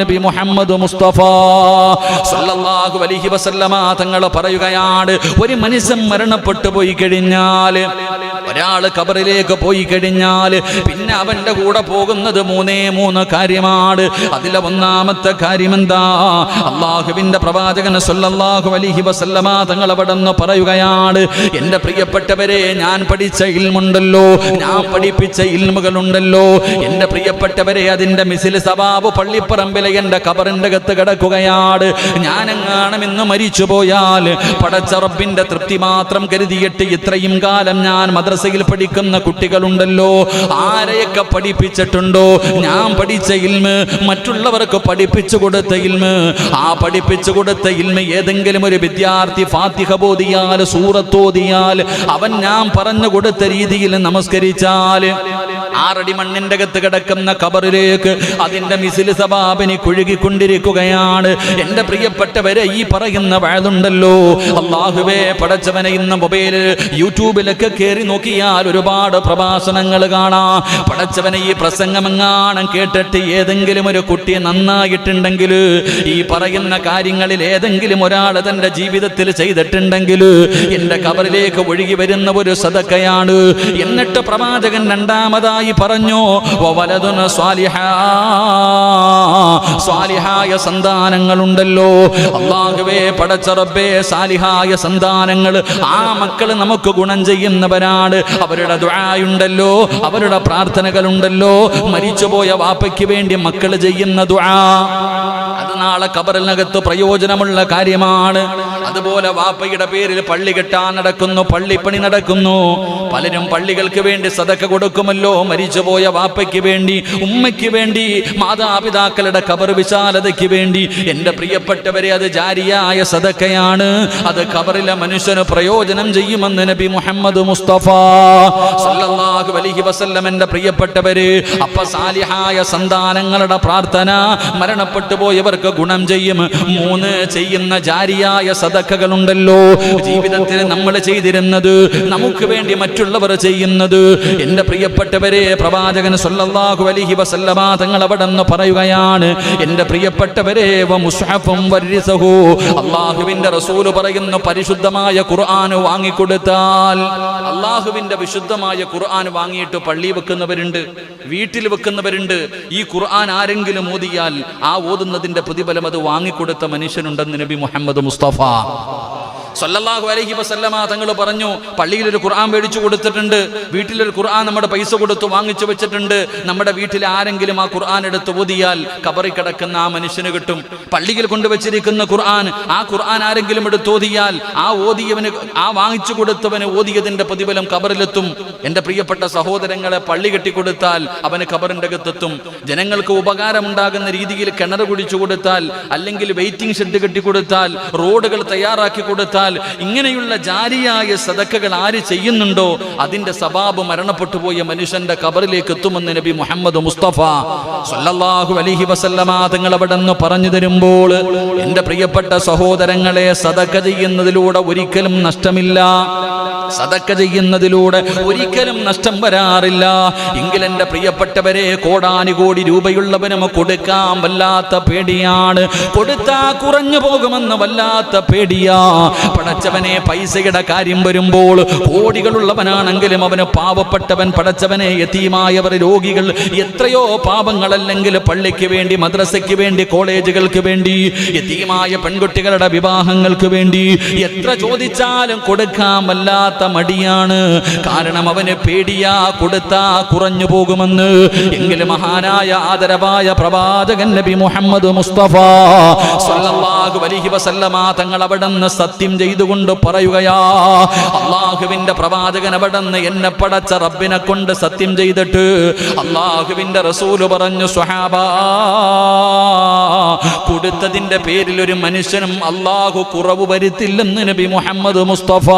നബി മുഹമ്മദ് മുസ്തഫ സല്ലല്ലാഹു അലൈഹി വസല്ലമ തങ്ങൾ പറയുകയാണ്, ഒരു മനുഷ്യൻ മരണപ്പെട്ടു പോയി കഴിഞ്ഞാൽ, ഒരാൾ ഖബറിലേക്ക് പോയി കഴിഞ്ഞാൽ പിന്നെ അവന്റെ കൂടെ പോകുന്നത് മൂന്ന് കാര്യമാണ്. അതിലെ ഒന്നാമത്തെ കാര്യം എന്താ? അള്ളാഹുവിന്റെ പ്രവാചകൻ സല്ലല്ലാഹു അലൈഹി വസല്ലമ തങ്ങൾ അവിടുന്ന് പറയുകയാണ്, എന്റെ പ്രിയപ്പെട്ടവരെ, ഞാൻ പഠിച്ച ഇൽമുണ്ടല്ലോ, ഞാൻ പഠിപ്പിച്ച ഇൽമുകളുണ്ടല്ലോ, എന്റെ പ്രിയപ്പെട്ടവരെ, അതിന്റെ മിസിൽ സവാബ് പള്ളിപ്പറമ്പിലെ എന്റെ ഖബറിന്റെ അകത്ത് കിടക്കുകയാണ്. ഞാനെങ്ങാനും ഇന്ന് മരിച്ചു പോയാൽ പടച്ച റബ്ബിന്റെ തൃപ്തി മാത്രം കരുതിയിട്ട് ഇത്രയും കാലം ഞാൻ മദ്രസയിൽ പഠിക്കുന്ന കുട്ടികളുണ്ടല്ലോ, ആരെയൊക്കെ പഠിപ്പിച്ചിട്ടുണ്ടോ, ഞാൻ പഠിച്ച ഇൽമ്, മറ്റുള്ളവർക്ക് പഠിപ്പിച്ചു കൊടുത്ത ഇൽമ്, ആ പഠിപ്പിച്ചു കൊടുത്ത ഇൽമ് ഏതെങ്കിലും ഒരു വിദ്യാർത്ഥി ഫാത്തിഹ ഓതിയാൽ, സൂറത്ത് ഓതിയാൽ, അവൻ ഞാൻ പറഞ്ഞു കൊടുത്ത രീതിയിൽ നമസ്കരിച്ചാൽ 6 അടി മണ്ണിന്റെ അകത്ത് കിടക്കുന്ന ഖബറിലേക്ക് അതിന്റെ മിസിൽ സവാബിനി കുഴുകിക്കൊണ്ടിരിക്കുകയാണ്. എന്റെ പ്രിയപ്പെട്ടവരെ, ഈ പറയുന്ന വഅദുണ്ടല്ലോ, അല്ലാഹുവേ പടച്ചവനെ, ഇന്ന് മൊബൈൽ യൂട്യൂബിലൊക്കെ കയറി നോക്കിയാൽ ഒരുപാട് പ്രഭാഷണങ്ങൾ കാണാം. പടച്ചവനെ, ഈ പ്രസംഗമെങ്ങാനും കേട്ടിട്ട് ഏതെങ്കിലും ഒരു കുട്ടി നന്നായിട്ടുണ്ടെങ്കിൽ, ഈ പറയുന്ന കാര്യങ്ങളിൽ ഏതെങ്കിലും ഒരാൾ തന്റെ ജീവിതത്തിൽ ചെയ്തിട്ടുണ്ടെങ്കിൽ എന്റെ ഖബറിലേക്ക് ഒഴുകി വരുന്ന ഒരു സദഖയാണ്. എന്നിട്ട് പ്രവാചകൻ രണ്ടാമതായി പറഞ്ഞു, വവലദുൻ സ്വാലിഹാ, സ്വാലിഹായ സന്താനങ്ങളുണ്ടല്ലോ. അല്ലാഹുവേ പടച്ച റബ്ബേ, സാലിഹായ സന്താനങ്ങൾ, ആ മക്കൾ നമുക്ക് ഗുണം ചെയ്യുന്നവരാണ്. അവരുടെ ദുആയുണ്ടല്ലോ, അവരുടെ പ്രാർത്ഥനകളുണ്ടല്ലോ, മരിച്ചുപോയ വാപ്പയ്ക്ക് വേണ്ടി മക്കൾ ചെയ്യുന്ന ദുആ, അത് നാളെ ഖബറിനകത്ത് പ്രയോജനമുള്ള കാര്യമാണ്. അതുപോലെ വാപ്പയുടെ പേരിൽ പള്ളി കെട്ടാൻ നടക്കുന്നു, പള്ളിപ്പണി നടക്കുന്നു. പലരും പള്ളികൾക്ക് വേണ്ടി സദഖ കൊടുക്കുമല്ലോ, മരിച്ചുപോയ വാപ്പയ്ക്ക് വേണ്ടി, ഉമ്മയ്ക്ക് വേണ്ടി, മാതാപിതാക്കളുടെ ഖബർ വിശാലതയ്ക്ക് വേണ്ടി. എന്റെ പ്രിയപ്പെട്ടവരെ, അത് ജാരിയായ സദഖയാണ്. അത് ഖബറിലെ മനുഷ്യന് പ്രയോജനം ചെയ്യുമെന്ന് നബി മുഹമ്മദ് മുസ്തഫ സല്ലല്ലാഹു അലൈഹി വസല്ലം. എന്റെ പ്രിയപ്പെട്ടവര്, അപ്പ സാലിഹായ സന്താനങ്ങളുടെ പ്രാർത്ഥന മരണപ്പെട്ടു പോയവർക്ക് ഗുണം ചെയ്യും. 3 ചെയ്യുന്ന ജാരിയായ സദഖകളുണ്ടല്ലോ, ജീവിതത്തിൽ നമ്മൾ ചെയ്തിരുന്നത്, നമുക്ക് വേണ്ടി മറ്റുള്ളവർ ചെയ്യുന്നത്. എന്റെ പ്രിയപ്പെട്ടവരെ, പ്രവാചകൻ സല്ലല്ലാഹു അലൈഹി വസല്ലമ തങ്ങൾ അവിടെന്ന് പറയുകയാണ്, എന്റെ പ്രിയപ്പെട്ടവരെ, വമുസ്ഹഫും വരിസഹു, അല്ലാഹുവിന്റെ റസൂൽ പറയുന്നു, പരിശുദ്ധമായ ഖുർആൻ വാങ്ങിക്കൊടുത്താൽ, അല്ലാഹുവിന്റെ വിശുദ്ധമായ ഖുർആൻ വാങ്ങിയിട്ട് പള്ളി വെക്കുന്നവരുണ്ട്, വീട്ടിൽ വെക്കുന്നവരുണ്ട്. ഈ ഖുർആൻ ആരെങ്കിലും ഓതിയാൽ ആ ഓതുന്നതിന്റെ പ്രതിഫലം അത് വാങ്ങിക്കൊടുത്ത മനുഷ്യനുണ്ടെന്ന് നബി മുഹമ്മദ് മുസ്തഫ സല്ലല്ലാഹു അലൈഹി വസല്ലമ തങ്ങൾ പറഞ്ഞു, പള്ളിയിൽ ഒരു ഖുർആൻ മേടിച്ചു കൊടുത്തിട്ടുണ്ട്, വീട്ടിലൊരു ഖുർആൻ നമ്മുടെ പൈസ കൊടുത്ത് വാങ്ങിച്ചു വെച്ചിട്ടുണ്ട്. നമ്മുടെ വീട്ടിൽ ആരെങ്കിലും ആ ഖുർആൻ എടുത്ത് ഓതിയാൽ ഖബറിൽ കിടക്കുന്ന ആ മനുഷ്യന് കിട്ടും. പള്ളിയിൽ കൊണ്ടുവച്ചിരിക്കുന്ന ഖുർആൻ, ആ ഖുർആൻ ആരെങ്കിലും എടുത്ത് ഓതിയാൽ ആ ഓതിയവന്, ആ വാങ്ങിച്ചു കൊടുത്തവന് ഓതിയതിന്റെ പ്രതിഫലം ഖബറിലെത്തും. എന്റെ പ്രിയപ്പെട്ട സഹോദരങ്ങളെ, പള്ളി കെട്ടിക്കൊടുത്താൽ അവന് ഖബറിന്റെ അകത്തെത്തും. ജനങ്ങൾക്ക് ഉപകാരമുണ്ടാകുന്ന രീതിയിൽ കിണർ കുടിച്ചു കൊടുത്താൽ, അല്ലെങ്കിൽ വെയിറ്റിംഗ് ഷെഡ് കെട്ടിക്കൊടുത്താൽ, റോഡുകൾ തയ്യാറാക്കി കൊടുത്താൽ, ഇങ്ങനെയുള്ള ജാരിയായ സദഖകൾ ആര് ചെയ്യുന്നുണ്ടോ അതിന്റെ സവാബ് മരണപ്പെട്ടു പോയ മനുഷ്യന്റെ ഖബറിലേക്ക് എത്തുമെന്ന് നബി മുഹമ്മദ് മുസ്തഫ സല്ലല്ലാഹു അലൈഹി വസല്ലമ തങ്ങൾ അവിടെന്ന് പറഞ്ഞു തരുമ്പോൾ, എന്റെ പ്രിയപ്പെട്ട സഹോദരങ്ങളെ, സദഖ ചെയ്യുന്നതിലൂടെ ഒരിക്കലും നഷ്ടമില്ല. സദഖ ചെയ്യുന്നതിലൂടെ ഒരിക്കലും നഷ്ടം വരാറില്ല. എങ്കിൽ എന്റെ പ്രിയപ്പെട്ടവരെ, കോടാനുകോടി രൂപയുള്ളവനും കൊടുക്കാൻ വല്ലാത്ത പേടിയാണ്, കൊടുത്താ കുറഞ്ഞു പോകുമെന്ന് വല്ലാത്ത പേടിയാ. പടച്ചവനെ, പൈസയുടെ കാര്യം വരുമ്പോൾ കോടികളുള്ളവനാണെങ്കിലും അവന് പാവപ്പെട്ടവൻ, പടച്ചവനെ, യതീമായവർ, രോഗികൾ, എത്രയോ പാപങ്ങളല്ലെങ്കിൽ പള്ളിക്ക് വേണ്ടി, മദ്രസയ്ക്ക് വേണ്ടി, കോളേജുകൾക്ക് വേണ്ടി, യതീമായ പെൺകുട്ടികളുടെ വിവാഹങ്ങൾക്ക് വേണ്ടി എത്ര ചോദിച്ചാലും കൊടുക്കാൻ വല്ലാത്ത മടിയാണ്. കാരണം അവന് പേടിയാ, കൊടുത്താ കുറഞ്ഞു പോകുമെന്ന്. എങ്കിലും മഹാനായ ആദരവായ പ്രവാചകൻ നബി മുഹമ്മദ് മുസ്തഫ സല്ലല്ലാഹു അലൈഹി വസല്ലമ തങ്ങൾ അവിടുന്ന് സത്യം ചെയ്തുകൊണ്ട് പറയുകയാ, അല്ലാഹുവിന്റെ പ്രവാചകൻ അവിടുന്ന് എന്നെ പടച്ച റബ്ബിനെ കൊണ്ട് സത്യം ചെയ്തിട്ട് അല്ലാഹുവിന്റെ റസൂല് പറഞ്ഞു, സ്വഹാബാ, കൊടുത്തതിന്റെ പേരിൽ ഒരു മനുഷ്യനും അല്ലാഹു കുറവ് വരുത്തില്ലെന്ന് നബി മുഹമ്മദ് മുസ്തഫ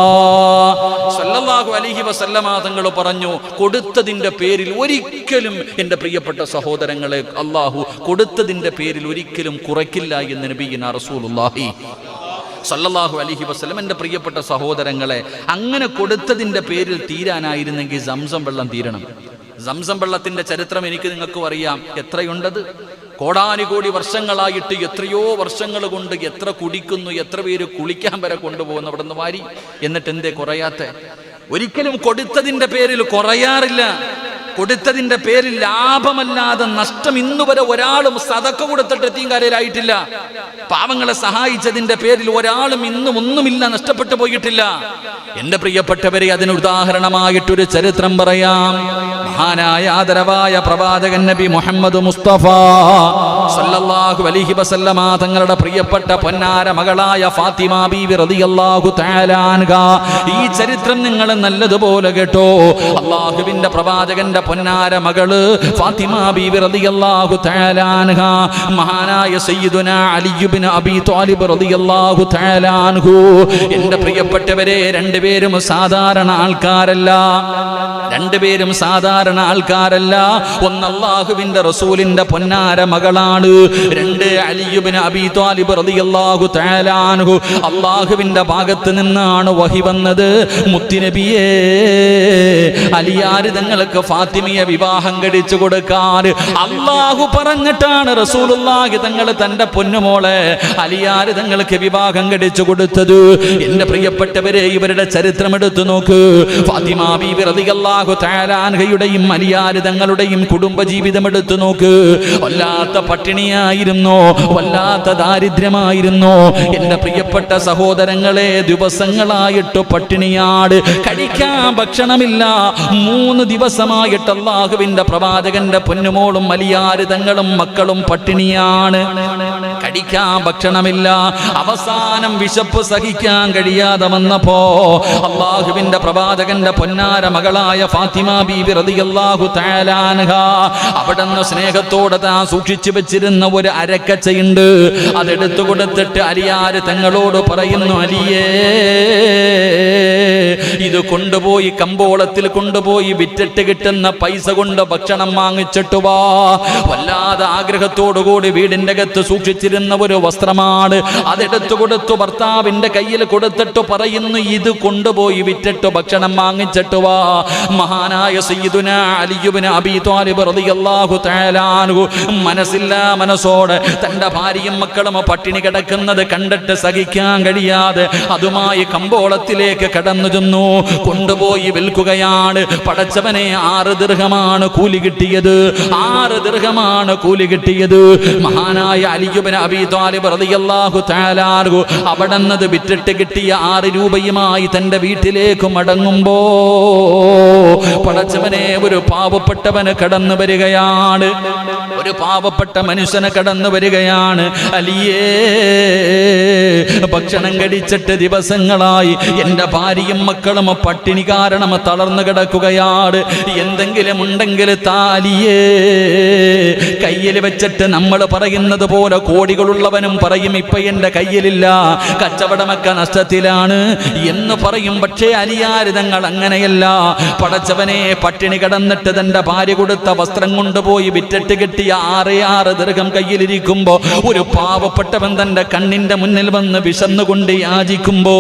സല്ലല്ലാഹു അലൈഹി വസല്ലമ തങ്ങൾ പറഞ്ഞു. കൊടുത്തതിന്റെ പേരിൽ ഒരിക്കലും, എന്റെ പ്രിയപ്പെട്ട സഹോദരങ്ങളെ, അല്ലാഹു കൊടുത്തതിന്റെ പേരിൽ ഒരിക്കലും കുറയ്ക്കില്ല എന്ന് നബിയിന റസൂലുള്ളാഹി സല്ലല്ലാഹു അലൈഹി വസല്ലം. എൻ്റെ പ്രിയപ്പെട്ട സഹോദരങ്ങളെ, അങ്ങനെ കൊടുത്തതിൻ്റെ പേരിൽ തീരാനായിരുന്നെങ്കിൽ സംസം വെള്ളം തീരണം. സംസം വെള്ളത്തിൻ്റെ ചരിത്രം എനിക്ക് നിങ്ങൾക്കും അറിയാം. എത്രയുണ്ടത്? കോടാനുകോടി വർഷങ്ങളായിട്ട് എത്രയോ വർഷങ്ങൾ കൊണ്ട് എത്ര കുടിക്കുന്നു, എത്ര പേര് കുളിക്കാൻ വരെ കൊണ്ടുപോകുന്നു അവിടെ നിന്ന് വാരി. എന്നിട്ട് എന്തേ കുറയാത്ത? ഒരിക്കലും കൊടുത്തതിന്റെ പേരിൽ കുറയാറില്ല. കൊടുത്തതിന്റെ പേരിൽ ലാഭമല്ലാതെ നഷ്ടം ഇന്നുവരെ ഒരാളും സദക്ക കൊടുത്തിട്ട് എത്തിയങ്കാരയിലായിട്ടില്ല. പാവങ്ങളെ സഹായിച്ചതിന്റെ പേരിൽ ഒരാളും ഇന്നും ഒന്നുമില്ല, നഷ്ടപ്പെട്ടു പോയിട്ടില്ല. എന്റെ പ്രിയപ്പെട്ടവരെ, അതിന് ഉദാഹരണമായിട്ടൊരു ചരിത്രം പറയാം. മഹാനായ ആദരവായ പ്രവാചകൻ നബി മുഹമ്മദ് മുസ്തഫ സല്ലല്ലാഹു അലൈഹി വസല്ലമ തങ്ങളുടെ പ്രിയപ്പെട്ട പൊന്നാര മകളായ ഫാത്തിമ ബീവി റളിയല്ലാഹു തആല അൻഹാ. ഈ ചരിത്രം നിങ്ങൾ നല്ലതുപോലെ കേട്ടോ. അല്ലാഹുവിന്റെ പ്രവാചകന്റെ പൊന്നാര മകള് ഫാത്തിമ ബീവി റളിയല്ലാഹു തആല അൻഹാ മഹാനായ സയ്യിദുനാ അലി ഇബ്നു അബീ ത്വാലിബ് റളിയല്ലാഹു തആല അൻഹു. എന്റെ പ്രിയപ്പെട്ടവരെ, രണ്ടുപേരും സാധാരണ ആൾക്കാരല്ല. രണ്ടുപേരും സാധാരണ ആൾക്കാരല്ല. ഒന്ന് അല്ലാഹുവിന്റെ റസൂലിന്റെ പൊന്നാര മകളാണ്. രണ്ട് അലി ഇബ്നു അബീ ത്വാലിബ് റളിയല്ലാഹു തആല അൻഹു. അല്ലാഹുവിന്റെ ഭാഗത്ത് നിന്നാണ് വഹി വന്നത്. മുത്തുനബിയേ, അലിയാർ തങ്ങൾക്ക് ഫാത്തിമയെ വിവാഹം കഴിച്ചു കൊടുക്കാൻ അല്ലാഹു പറഞ്ഞിട്ടാണ് റസൂലുള്ളാഹി തങ്ങൾ തന്റെ പൊന്നുമോളെ അലിയാർ തങ്ങൾക്ക് വിവാഹം കഴിച്ചു കൊടുത്തത്. എന്റെ പ്രിയപ്പെട്ടവരെ, ഇവരുടെ ചരിത്രം എടുത്തു നോക്ക്. ഫാത്തിമ ബീവി റളിയല്ലാഹു തആല അൻഹയുടെയും അലിയാർ തങ്ങളുടെയും കുടുംബജീവിതം എടുത്തു നോക്ക്. വല്ലാത്ത പട്ടിണിയായിരുന്നു, വല്ലാത്ത ദാരിദ്ര്യമായിരുന്നു. എന്റെ പ്രിയപ്പെട്ട സഹോദരങ്ങളെ, ദിവസങ്ങളായിട്ട് പട്ടിണിയാണ്, കഴിക്കാൻ ഭക്ഷണമില്ല. 3 ദിവസമായിട്ട് അല്ലാഹുവിന്റെ പ്രവാചകന്റെ പൊന്നുമോളും അലിയാർ തങ്ങളും മക്കളും പട്ടിണിയാണ്, കഴിക്കാൻ ഭക്ഷണമില്ല. അവസാനം വിശപ്പ് സഹിക്കാൻ കഴിയാതെ വന്നപ്പോ അല്ലാഹുവിന്റെ പ്രവാചകന്റെ പൊന്നാര മകളായ ഫാത്തിമ ബീബി റളിയല്ലാഹു തആല അൻഹാ അവിടുന്ന് സ്നേഹത്തോടെ താൻ സൂക്ഷിച്ചു വെച്ചിരുന്ന ഒരു അരക്കച്ചയുണ്ട്. അതെടുത്തു കൊടുത്തിട്ട് അലിയാർ തങ്ങളോട് പറയുന്നു, അലിയേ, ഇത് കൊണ്ടുപോയി കമ്പോളത്തിൽ കൊണ്ടുപോയി വിറ്റിട്ട് കിട്ടുന്ന പൈസ കൊണ്ട് ഭക്ഷണം വാങ്ങിച്ചിട്ട് വാ. വല്ലാതെ ആഗ്രഹത്തോടുകൂടി വീടിന്റെ അകത്ത് സൂക്ഷിച്ചിരുന്ന ഒരു വസ്ത്രമാണ്. അതെടുത്തു കൊടുത്തു ഭർത്താവിന്റെ കയ്യിൽ കൊടുത്തിട്ട് പറയുന്നു, ഇത് കൊണ്ടുപോയി വിറ്റിട്ട് ഭക്ഷണം വാങ്ങിച്ചിട്ട് വാ. മഹാനായ സയ്യിദുനാ അലി ഇബ്നു അബീ ത്വാലിബ് റളിയല്ലാഹു തആല അൻഹു മനസ്സില്ലാ മനസ്സോടെ തന്റെ ഭാര്യയും മക്കളും പട്ടിണി കിടക്കുന്നത് കണ്ടിട്ട് സഹിക്കാൻ കഴിയാതെ അതുമായി കമ്പോളത്തിലേക്ക് കടന്നു ചെന്നു. കൊണ്ടുപോയി വിൽക്കുകയാണ്. പടച്ചവനെ, 6 ദിർഹമാണ് കൂലി കിട്ടിയത്. 6 ദിർഹമാണ് കൂലി കിട്ടിയത്. മഹാനായ അലി ഇബ്നു അബീ ത്വാലിബ് റളിയല്ലാഹു തആല അൻഹു അവിടുന്ന് വിറ്റിട്ട് കിട്ടിയ 6 രൂപയുമായി തന്റെ വീട്ടിലേക്ക് മടങ്ങുമ്പോ പടച്ചവനെ, ഒരു പാവപ്പെട്ടവന് കടന്നു വരികയാണ്. ഒരു പാവപ്പെട്ട മനുഷ്യന് കടന്നു വരികയാണ്. അലിയേ, ഭക്ഷണം കഴിച്ചിട്ട് ദിവസങ്ങളായി എന്റെ ഭാര്യയും മക്കളും പട്ടിണി കാരണം തളർന്നു കിടക്കുകയാണ്. എന്തെങ്കിലും ഉണ്ടെങ്കിൽ താലിയേ. കയ്യിൽ വെച്ചിട്ട് നമ്മൾ പറയുന്നത് പോലെ കോടികളുള്ളവനും പറയും, ഇപ്പൊ എന്റെ കയ്യിലില്ല, കച്ചവടമൊക്കെ നഷ്ടത്തിലാണ് എന്ന് പറയും. പക്ഷേ അലിയാർ തങ്ങൾ അങ്ങനെയല്ല. പടച്ചവനെ, പട്ടിണി കിടന്നിട്ട് തന്റെ ഭാര്യ കൊടുത്ത വസ്ത്രം കൊണ്ടുപോയി വിറ്റിട്ട് കിട്ടിയ 6 ദിർഹം കയ്യിലിരിക്കുമ്പോ ഒരു പാവപ്പെട്ടവൻ തന്റെ കണ്ണിന്റെ മുന്നിൽ വന്ന് വിശന്നുകൊണ്ട് യാചിക്കുമ്പോ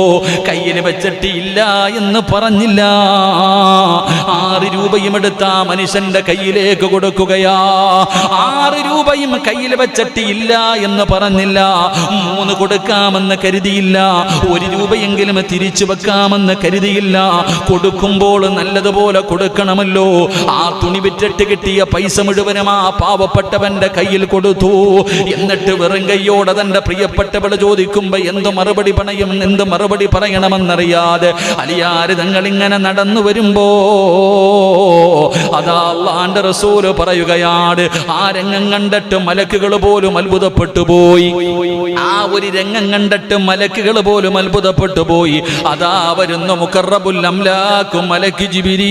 കയ്യിൽ വെച്ചിട്ട് ഇല്ല എന്ന് പറഞ്ഞില്ല. 6 രൂപയും എടുത്ത മനുഷ്യന്റെ കയ്യിലേക്ക് കൊടുക്കുകയാ. 6 രൂപയും കയ്യിൽ വെച്ചിട്ട് ഇല്ല എന്ന് പറഞ്ഞില്ല. 3 കൊടുക്കാമെന്ന് കരുതിയില്ല. 1 രൂപയെങ്കിലും തിരിച്ചു വെക്കാമെന്ന് കരുതിയില്ല. കൊടുക്കുമ്പോൾ നല്ലതുപോലെ കൊടുക്കണമല്ലോ. ആ തുണി വിറ്റിട്ട് കിട്ടിയ പൈസ മുഴുവനും ആ പാവപ്പെട്ടവന്റെ കയ്യിൽ കൊടുത്തു. എന്നിട്ട് വെറും കയ്യോടെ തന്റെ പ്രിയപ്പെട്ടവള് ചോദിക്കുമ്പോ എന്ത് മറുപടി പറയണമെന്നറിയാതെ അലിയാർ തങ്ങൾ ഇങ്ങനെ നടന്നു വരുമ്പോ അതാ അല്ലാഹുവിന്റെ റസൂൽ പറയുകയാണ്, ആ രംഗം കണ്ടിട്ട് മലക്കുകൾ പോലും അത്ഭുതപ്പെട്ടു പോയി. ആ ഒരു രംഗം കണ്ടിട്ട് മലക്കുകൾ പോലും അത്ഭുതപ്പെട്ടു പോയി. അതാ വരുന്നു മുഖറബുൽ അംലാഖു മലക്ക് ജിബ്രീൽ.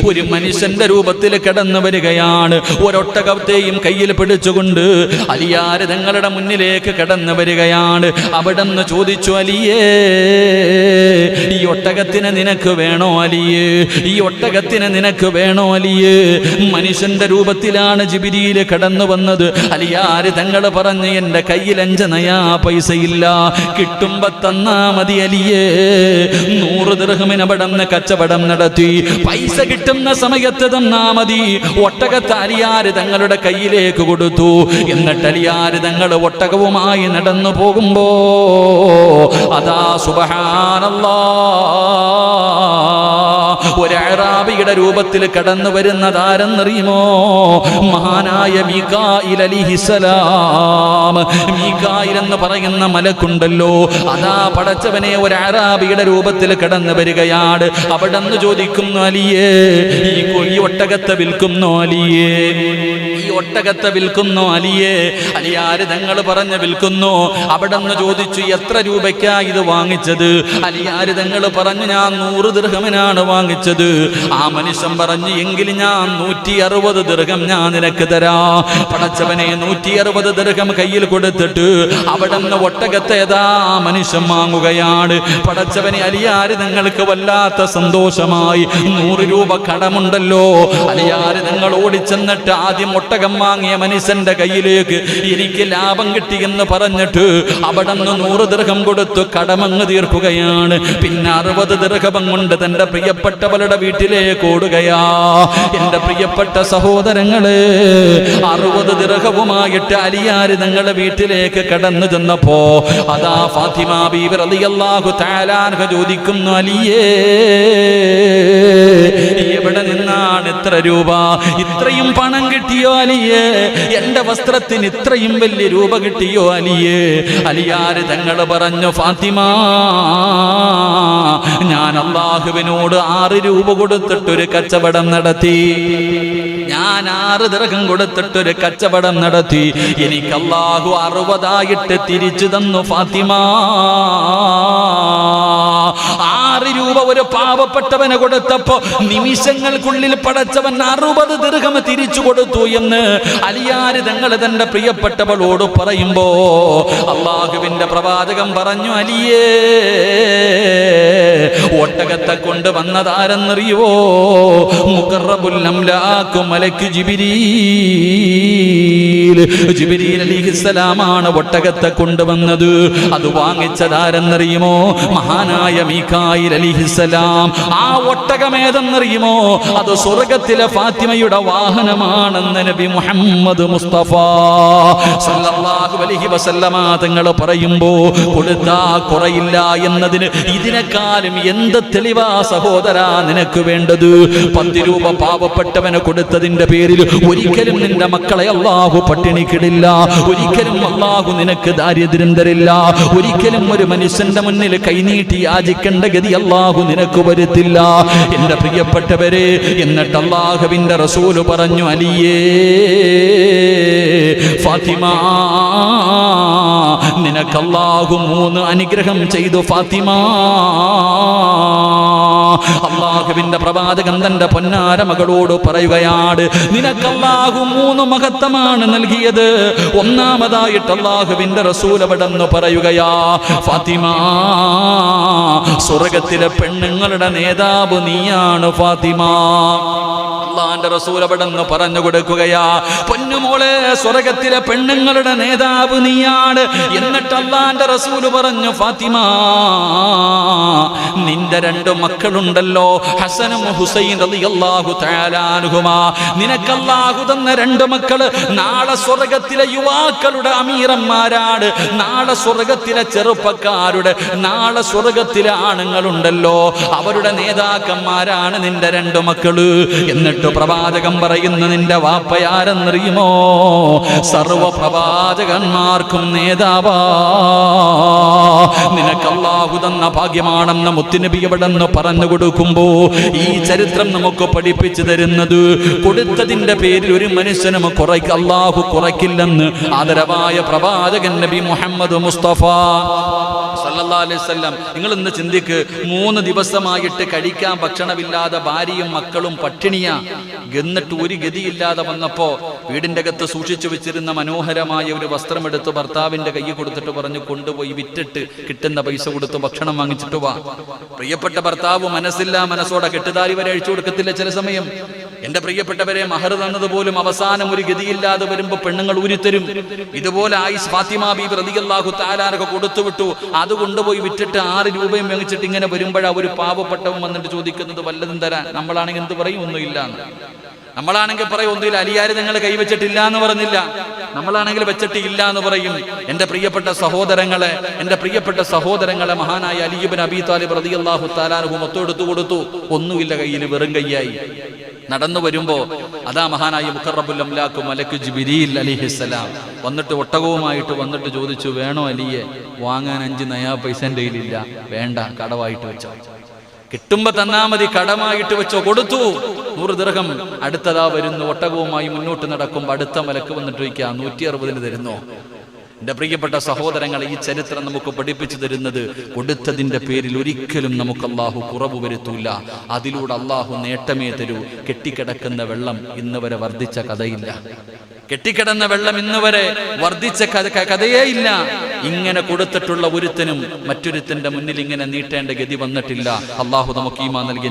ഒരു മനുഷ്യന്റെ രൂപത്തിൽ കടന്നു വരികയാണ്. ഒരൊട്ടകത്തെയും കയ്യിൽ പിടിച്ചുകൊണ്ട് അലിയാർ തങ്ങളുടെ മുന്നിലേക്ക് കടന്നു വരികയാണ്. അവിടെന്ന് ചോദിച്ചു, അലിയേ, ഈ ഒട്ടകത്തിന് നിനക്ക് വേണോ അലിയേ? ഈ ഒട്ടകത്തിന് നിനക്ക് വേണോ അലിയേ? മനുഷ്യന്റെ രൂപത്തിലാണ് ജിബ്രീൽ കടന്നു വന്നത്. വന്നത്. അലിയാര് തങ്ങൾ പറഞ്ഞ് എൻ്റെ കയ്യിൽ 5 നയാ പൈസയില്ല, കിട്ടുമ്പോ തന്നാ മതി അലിയേ. 100 ദിർഹമിന് അവിടുന്ന് കച്ചവടം നടത്തി. പൈസ കിട്ടുന്ന സമയത്ത് തന്നാ മതി. ഒട്ടകത്ത് അലിയാര് തങ്ങളുടെ കയ്യിലേക്ക് കൊടുത്തു. എന്നിട്ട് അലിയാര് തങ്ങൾ ഒട്ടകവുമായി നടന്നു പോകുമ്പോ അതാ സുബ്ഹാനല്ലാഹ് ഒരു അഅറാബിയുടെ രൂപത്തിൽ കടന്നു വരുന്നതാരെന്നറിയുമോ? മഹാനായ മീകായിൽ അലൈഹിസ്സലാം. മീകായിൽ എന്ന് പറയുന്ന മലക്കുണ്ടല്ലോ, അതാ പടച്ചവനെ ഒരു അഅറാബിയുടെ രൂപത്തിൽ കടന്നു വരികയാണ്. അവിടെന്ന് ചോദിക്കുന്നു, അലിയേ ഈ ഒട്ടകത്തെ വിൽക്കുന്നു അലിയേ, ഈ ഒട്ടകത്തെ വിൽക്കുന്നു അലിയേ. അലിയാര് തങ്ങൾ പറഞ്ഞ് വിൽക്കുന്നു. അവിടെന്ന് ചോദിച്ചു, എത്ര രൂപയ്ക്കാ ഇത് വാങ്ങിച്ചത്? അലിയാര് തങ്ങൾ പറഞ്ഞു, ഞാൻ 100 ദിർഹമിനാണ് വാങ്ങിച്ചത്. ആ മനുഷ്യൻ പറഞ്ഞു, എങ്കിൽ ഞാൻ 160 ദിർഹം ഞാൻ നിനക്ക് തരാ. പടച്ചവനെ 160 ദിർഹം കയ്യിൽ കൊടുത്തിട്ട് അവിടെന്ന് ഒട്ടകത്തെ ഏതാ മനുഷ്യൻ വാങ്ങുകയാണ്. പടച്ചവനെ അലിയാര് നിങ്ങൾക്ക് വല്ലാത്ത സന്തോഷമായി. 100 രൂപ കടമുണ്ടല്ലോ. അലിയാര് നിങ്ങൾ ഓടിച്ചെന്നിട്ട് ആദ്യം ഒട്ടകം വാങ്ങിയ മനുഷ്യന്റെ കയ്യിലേക്ക് എനിക്ക് ലാഭം കിട്ടിയെന്ന് പറഞ്ഞിട്ട് അവിടെന്ന് 100 ദിർഹം കൊടുത്തു കടമങ്ങ് തീർക്കുകയാണ്. പിന്നെ 60 ദിർഹം കൊണ്ട് തന്റെ പ്രിയപ്പെട്ടവളുടെ വീട്ടിലേക്ക് ഓടുകയാ. എന്റെ പ്രിയപ്പെട്ട സഹോദരങ്ങളെ, 60 ദിർഹവുമായിട്ട് അലിയാര് തങ്ങളുടെ വീട്ടിലേക്ക് കടന്നു ചെന്നപ്പോ അതാ ഫാത്തിമ ബീവി റളിയല്ലാഹു തആല അൻഹ ചോദിക്കുന്നു, അലിയേ എവിടെ നിന്നാണ് ഇത്ര രൂപ? ഇത്രയും പണം കിട്ടിയോ അലിയേ? എന്റെ വസ്ത്രത്തിന് ഇത്രയും വലിയ രൂപ കിട്ടിയോ അലിയേ? അലിയാര് തങ്ങൾ പറഞ്ഞു, ഫാത്തിമ ഞാൻ അല്ലാഹുവിനോട് 6 രൂപ കൊടുത്തിട്ടൊരു കച്ചവടം നടത്തി. ഞാൻ 6 ദിർഹം കൊടുത്തിട്ടൊരു കച്ചവടം നടത്തി. എനിക്ക് അല്ലാഹു 60 തിരിച്ചു തന്നു ഫാത്തിമ. 6 രൂപ ഒരു പാവപ്പെട്ടവന് കൊടുത്തപ്പോ നിമിഷങ്ങൾക്കുള്ളിൽ പടച്ചവൻ 60 ദിർഹം തിരിച്ചു കൊടുത്തു എന്ന് അലിയാര് തങ്ങൾ തന്റെ പ്രിയപ്പെട്ടവളോട് പറയുമ്പോ അല്ലാഹുവിന്റെ പ്രവാചകൻ പറഞ്ഞു, അലിയേ ഒട്ടകത്തെ കൊണ്ട് വന്നതാരെന്നറിയോ? മുഖറബുൽ അംലാഖ് മലക്ക് ജിബ്രീൽ അലൈഹിസ്സലാമാണ് ഒട്ടകത്തെ കൊണ്ടുവന്നത്. അത് വാങ്ങിച്ചതാരെന്നറിയുമോ? മഹാനായ മീകായിൽ അലൈഹിസ്സലാം. ആ ഒട്ടകമേതെന്നറിയുമോ? അത് സ്വർഗത്തിലെ ഫാത്തിമയുടെ വാഹനമാണെന്ന് നബി മുഹമ്മദ് മുസ്തഫ സല്ലല്ലാഹു അലൈഹി വസല്ലമ തങ്ങൾ പറയുമ്പോ കൊടുത്താ കുറയില്ല എന്നതിന് ഇതിനേക്കാളും എന്ത് തെളിവാ സഹോദരാ നിനക്ക് വേണ്ടത്? 10 രൂപ പാവപ്പെട്ടവന് കൊടുത്തതിന്റെ പേരിൽ ഒരിക്കലും നിന്റെ മക്കളെ അല്ലാഹു പട്ടിണിക്കിടില്ല. ഒരിക്കലും അല്ലാഹു നിനക്ക് ദാരിദ്ര്യം തരില്ല. ഒരിക്കലും ഒരു മനുഷ്യന്റെ മുന്നിൽ കൈനീട്ടി യാചിക്കേണ്ട ഗതി അല്ലാഹു നിനക്ക് വരുത്തില്ല എന്റെ പ്രിയപ്പെട്ടവരെ. എന്നിട്ട് അല്ലാഹുവിന്റെ റസൂൽ പറഞ്ഞു, അലിയേ ഫാത്തിമ നിനക്ക് അല്ലാഹു 3 അനുഗ്രഹം ചെയ്തു ഫാത്തിമ. അല്ലാഹുവിന്റെ പ്രവാചകൻ തന്റെ പൊന്നാര മകളോട് പറയുകയാണ്, നിനക്ക് അല്ലാഹു 3 മഹത്വമാണ് നൽകിയത്. ഒന്നാമതായിട്ട് അല്ലാഹുവിന്റെ റസൂൽ അവിടെന്ന് പറയുകയാ, ഫാത്തിമ സ്വർഗത്തിലെ പെണ്ണുങ്ങളുടെ നേതാവ് നീയാണ് ഫാത്തിമ. അല്ലാഹുവിന്റെ റസൂൽ അവിടെന്ന് പറഞ്ഞു കൊടുക്കുകയാ, പൊന്നുമോളെ സ്വർഗത്തിലെ പെണ്ണുങ്ങളുടെ നേതാവ് നീയാണ്. എന്നിട്ട് അല്ലാഹുവിന്റെ റസൂൽ പറഞ്ഞു, ഫാത്തിമ നിന്റെ 2 മക്കളുണ്ടല്ലോ, ഹസനും ഹുസൈൻ റളിയല്ലാഹു തആല അൻഹുമാ. നിനക്ക് അല്ലാഹു തന്ന 2 മക്കള് നാളെ സ്വർഗത്തിലെ യുവാക്കളുടെ അമീറന്മാരാണ്. നാളെ സ്വർഗത്തിലെ ചെറുപ്പക്കാരുടെ, നാളെ സ്വർഗത്തിലെ ആണുങ്ങളുണ്ടല്ലോ, അവരുടെ നേതാക്കന്മാരാണ് നിന്റെ 2 മക്കള്. എന്നിട്ട് പ്രവാചകൻ പറയുന്ന നിന്റെ വാപ്പയാരെന്നറിയുമോ? സർവ പ്രവാചകന്മാർക്കും നേതാവാ. നിനക്ക് അല്ലാഹു തന്ന ഭാഗ്യമാണെന്ന് മുത്തുനബി എവിടെന്ന് പറഞ്ഞു കൊടുക്കുമ്പോ ഈ ചരിത്രം നമുക്ക് പഠിപ്പിച്ചു തരുന്നത്, കൊടുത്തതിന്റെ പേരിൽ ഒരു മനുഷ്യനും അല്ലാഹു കുറയ്ക്കില്ലെന്ന് ആദരവായ പ്രവാചകൻ നബി മുഹമ്മദ് മുസ്തഫ സല്ലല്ലാഹു അലൈഹി വസല്ലം. നിങ്ങൾ ഇന്ന് ചിന്തിക്ക്, 3 ദിവസമായിട്ട് കഴിക്കാൻ ഭക്ഷണമില്ലാതെ ഭാര്യയും മക്കളും പട്ടിണിയാ. എന്നിട്ട് ഒരു ഗതിയില്ലാതെ വന്നപ്പോ വീടിന്റെ അകത്ത് സൂക്ഷിച്ചു വെച്ചിരുന്ന മനോഹരമായ ഒരു വസ്ത്രമെടുത്ത് ഭർത്താവിന്റെ കയ്യിൽ കൊടുത്തിട്ട് പറഞ്ഞു, കൊണ്ടുപോയി വിറ്റിട്ട് കിട്ടുന്ന പൈസ കൊടുത്ത് ഭക്ഷണം വാങ്ങിച്ചിട്ട് വാ. പ്രിയപ്പെട്ട ഭർത്താവ് മനസ്സോടെ കെട്ടുതാലി വരെ അഴിച്ചു കൊടുക്കത്തില്ല ചില സമയം. എന്റെ പ്രിയപ്പെട്ടവരെ, മഹർ തന്നതുപോലും അവസാനം ഒരു ഗതിയില്ലാതെ വരുമ്പോ പെണ്ണുങ്ങൾ ഊരിത്തരും. ഇതുപോലെ ആയിഷ ഫാത്തിമ ബീബി റളിയല്ലാഹു തആല അൻഹ കൊടുത്തുവിട്ടു. അത് കൊണ്ടുപോയി വിറ്റിട്ട് 6 രൂപയും വാങ്ങിച്ചിട്ട് ഇങ്ങനെ വരുമ്പോഴാ ഒരു പാവപ്പെട്ടവൻ വന്നിട്ട് ചോദിക്കുന്നത് വല്ലതും തരാൻ. നമ്മളാണെങ്കിൽ എന്ത് പറയും? ഒന്നുമില്ല. നമ്മളാണെങ്കിൽ പറയും ഒന്നുമില്ല. അലിയാര് നിങ്ങൾ കൈവച്ചിട്ടില്ല എന്ന് പറഞ്ഞില്ല. നമ്മളാണെങ്കിൽ വെച്ചിട്ടില്ല എന്ന് പറയും. എന്റെ പ്രിയപ്പെട്ട സഹോദരങ്ങളെ മഹാനായ അലി ഇബ്നു അബീ ത്വാലിബ് റളിയല്ലാഹു തആല അൻഹു മൊത്തെടുത്തു കൊടുത്തു. ഒന്നുമില്ല കയ്യിൽ, വെറും കൈയായി നടന്നു വരുമ്പോ അതാ മഹാനായ മുഖറബുൽ അംലാഖ് മലക്ക് ജിബ്രീൽ അലൈഹിസ്സലാം വന്നിട്ട് ഒട്ടകവുമായിട്ട് വന്നിട്ട് ചോദിച്ചു, വേണോ അലിയെ? വാങ്ങാൻ 5 നയാ പൈസ എൻ്റെ കയ്യിലില്ല. വേണ്ട, കടവായിട്ട് വെച്ചോ. കിട്ടുമ്പോ തന്നാ മതി, കടമായിട്ട് വെച്ചോ. കൊടുത്തു 100 ദിർഹം. അടുത്തതാ വരുന്നു, ഒട്ടകവുമായി മുന്നോട്ട് നടക്കുമ്പോ അടുത്ത മലക്ക് വന്നിട്ട് വയ്ക്കുക, 160 തരുന്നോ? എന്റെ പ്രിയപ്പെട്ട സഹോദരങ്ങളെ, ഈ ചരിത്രം നമുക്ക് പഠിപ്പിച്ചു തരുന്നത് കൊടുത്തതിന്റെ പേരിൽ ഒരിക്കലും നമുക്ക് അള്ളാഹു കുറവ് വരുത്തൂല. അതിലൂടെ അള്ളാഹു നേട്ടമേ തരൂ. കെട്ടിക്കിടക്കുന്ന വെള്ളം ഇന്ന് വരെ വർദ്ധിച്ച കഥയില്ല. കെട്ടിക്കിടന്ന വെള്ളം ഇന്ന് വരെ വർദ്ധിച്ച കഥയേ ഇല്ല. ഇങ്ങനെ കൊടുത്തിട്ടുള്ള ഒരുത്തനും മറ്റൊരുത്തന്റെ മുന്നിൽ ഇങ്ങനെ നീട്ടേണ്ട ഗതി വന്നിട്ടില്ല. അള്ളാഹു നമുക്ക് ഈമാൻ നൽകി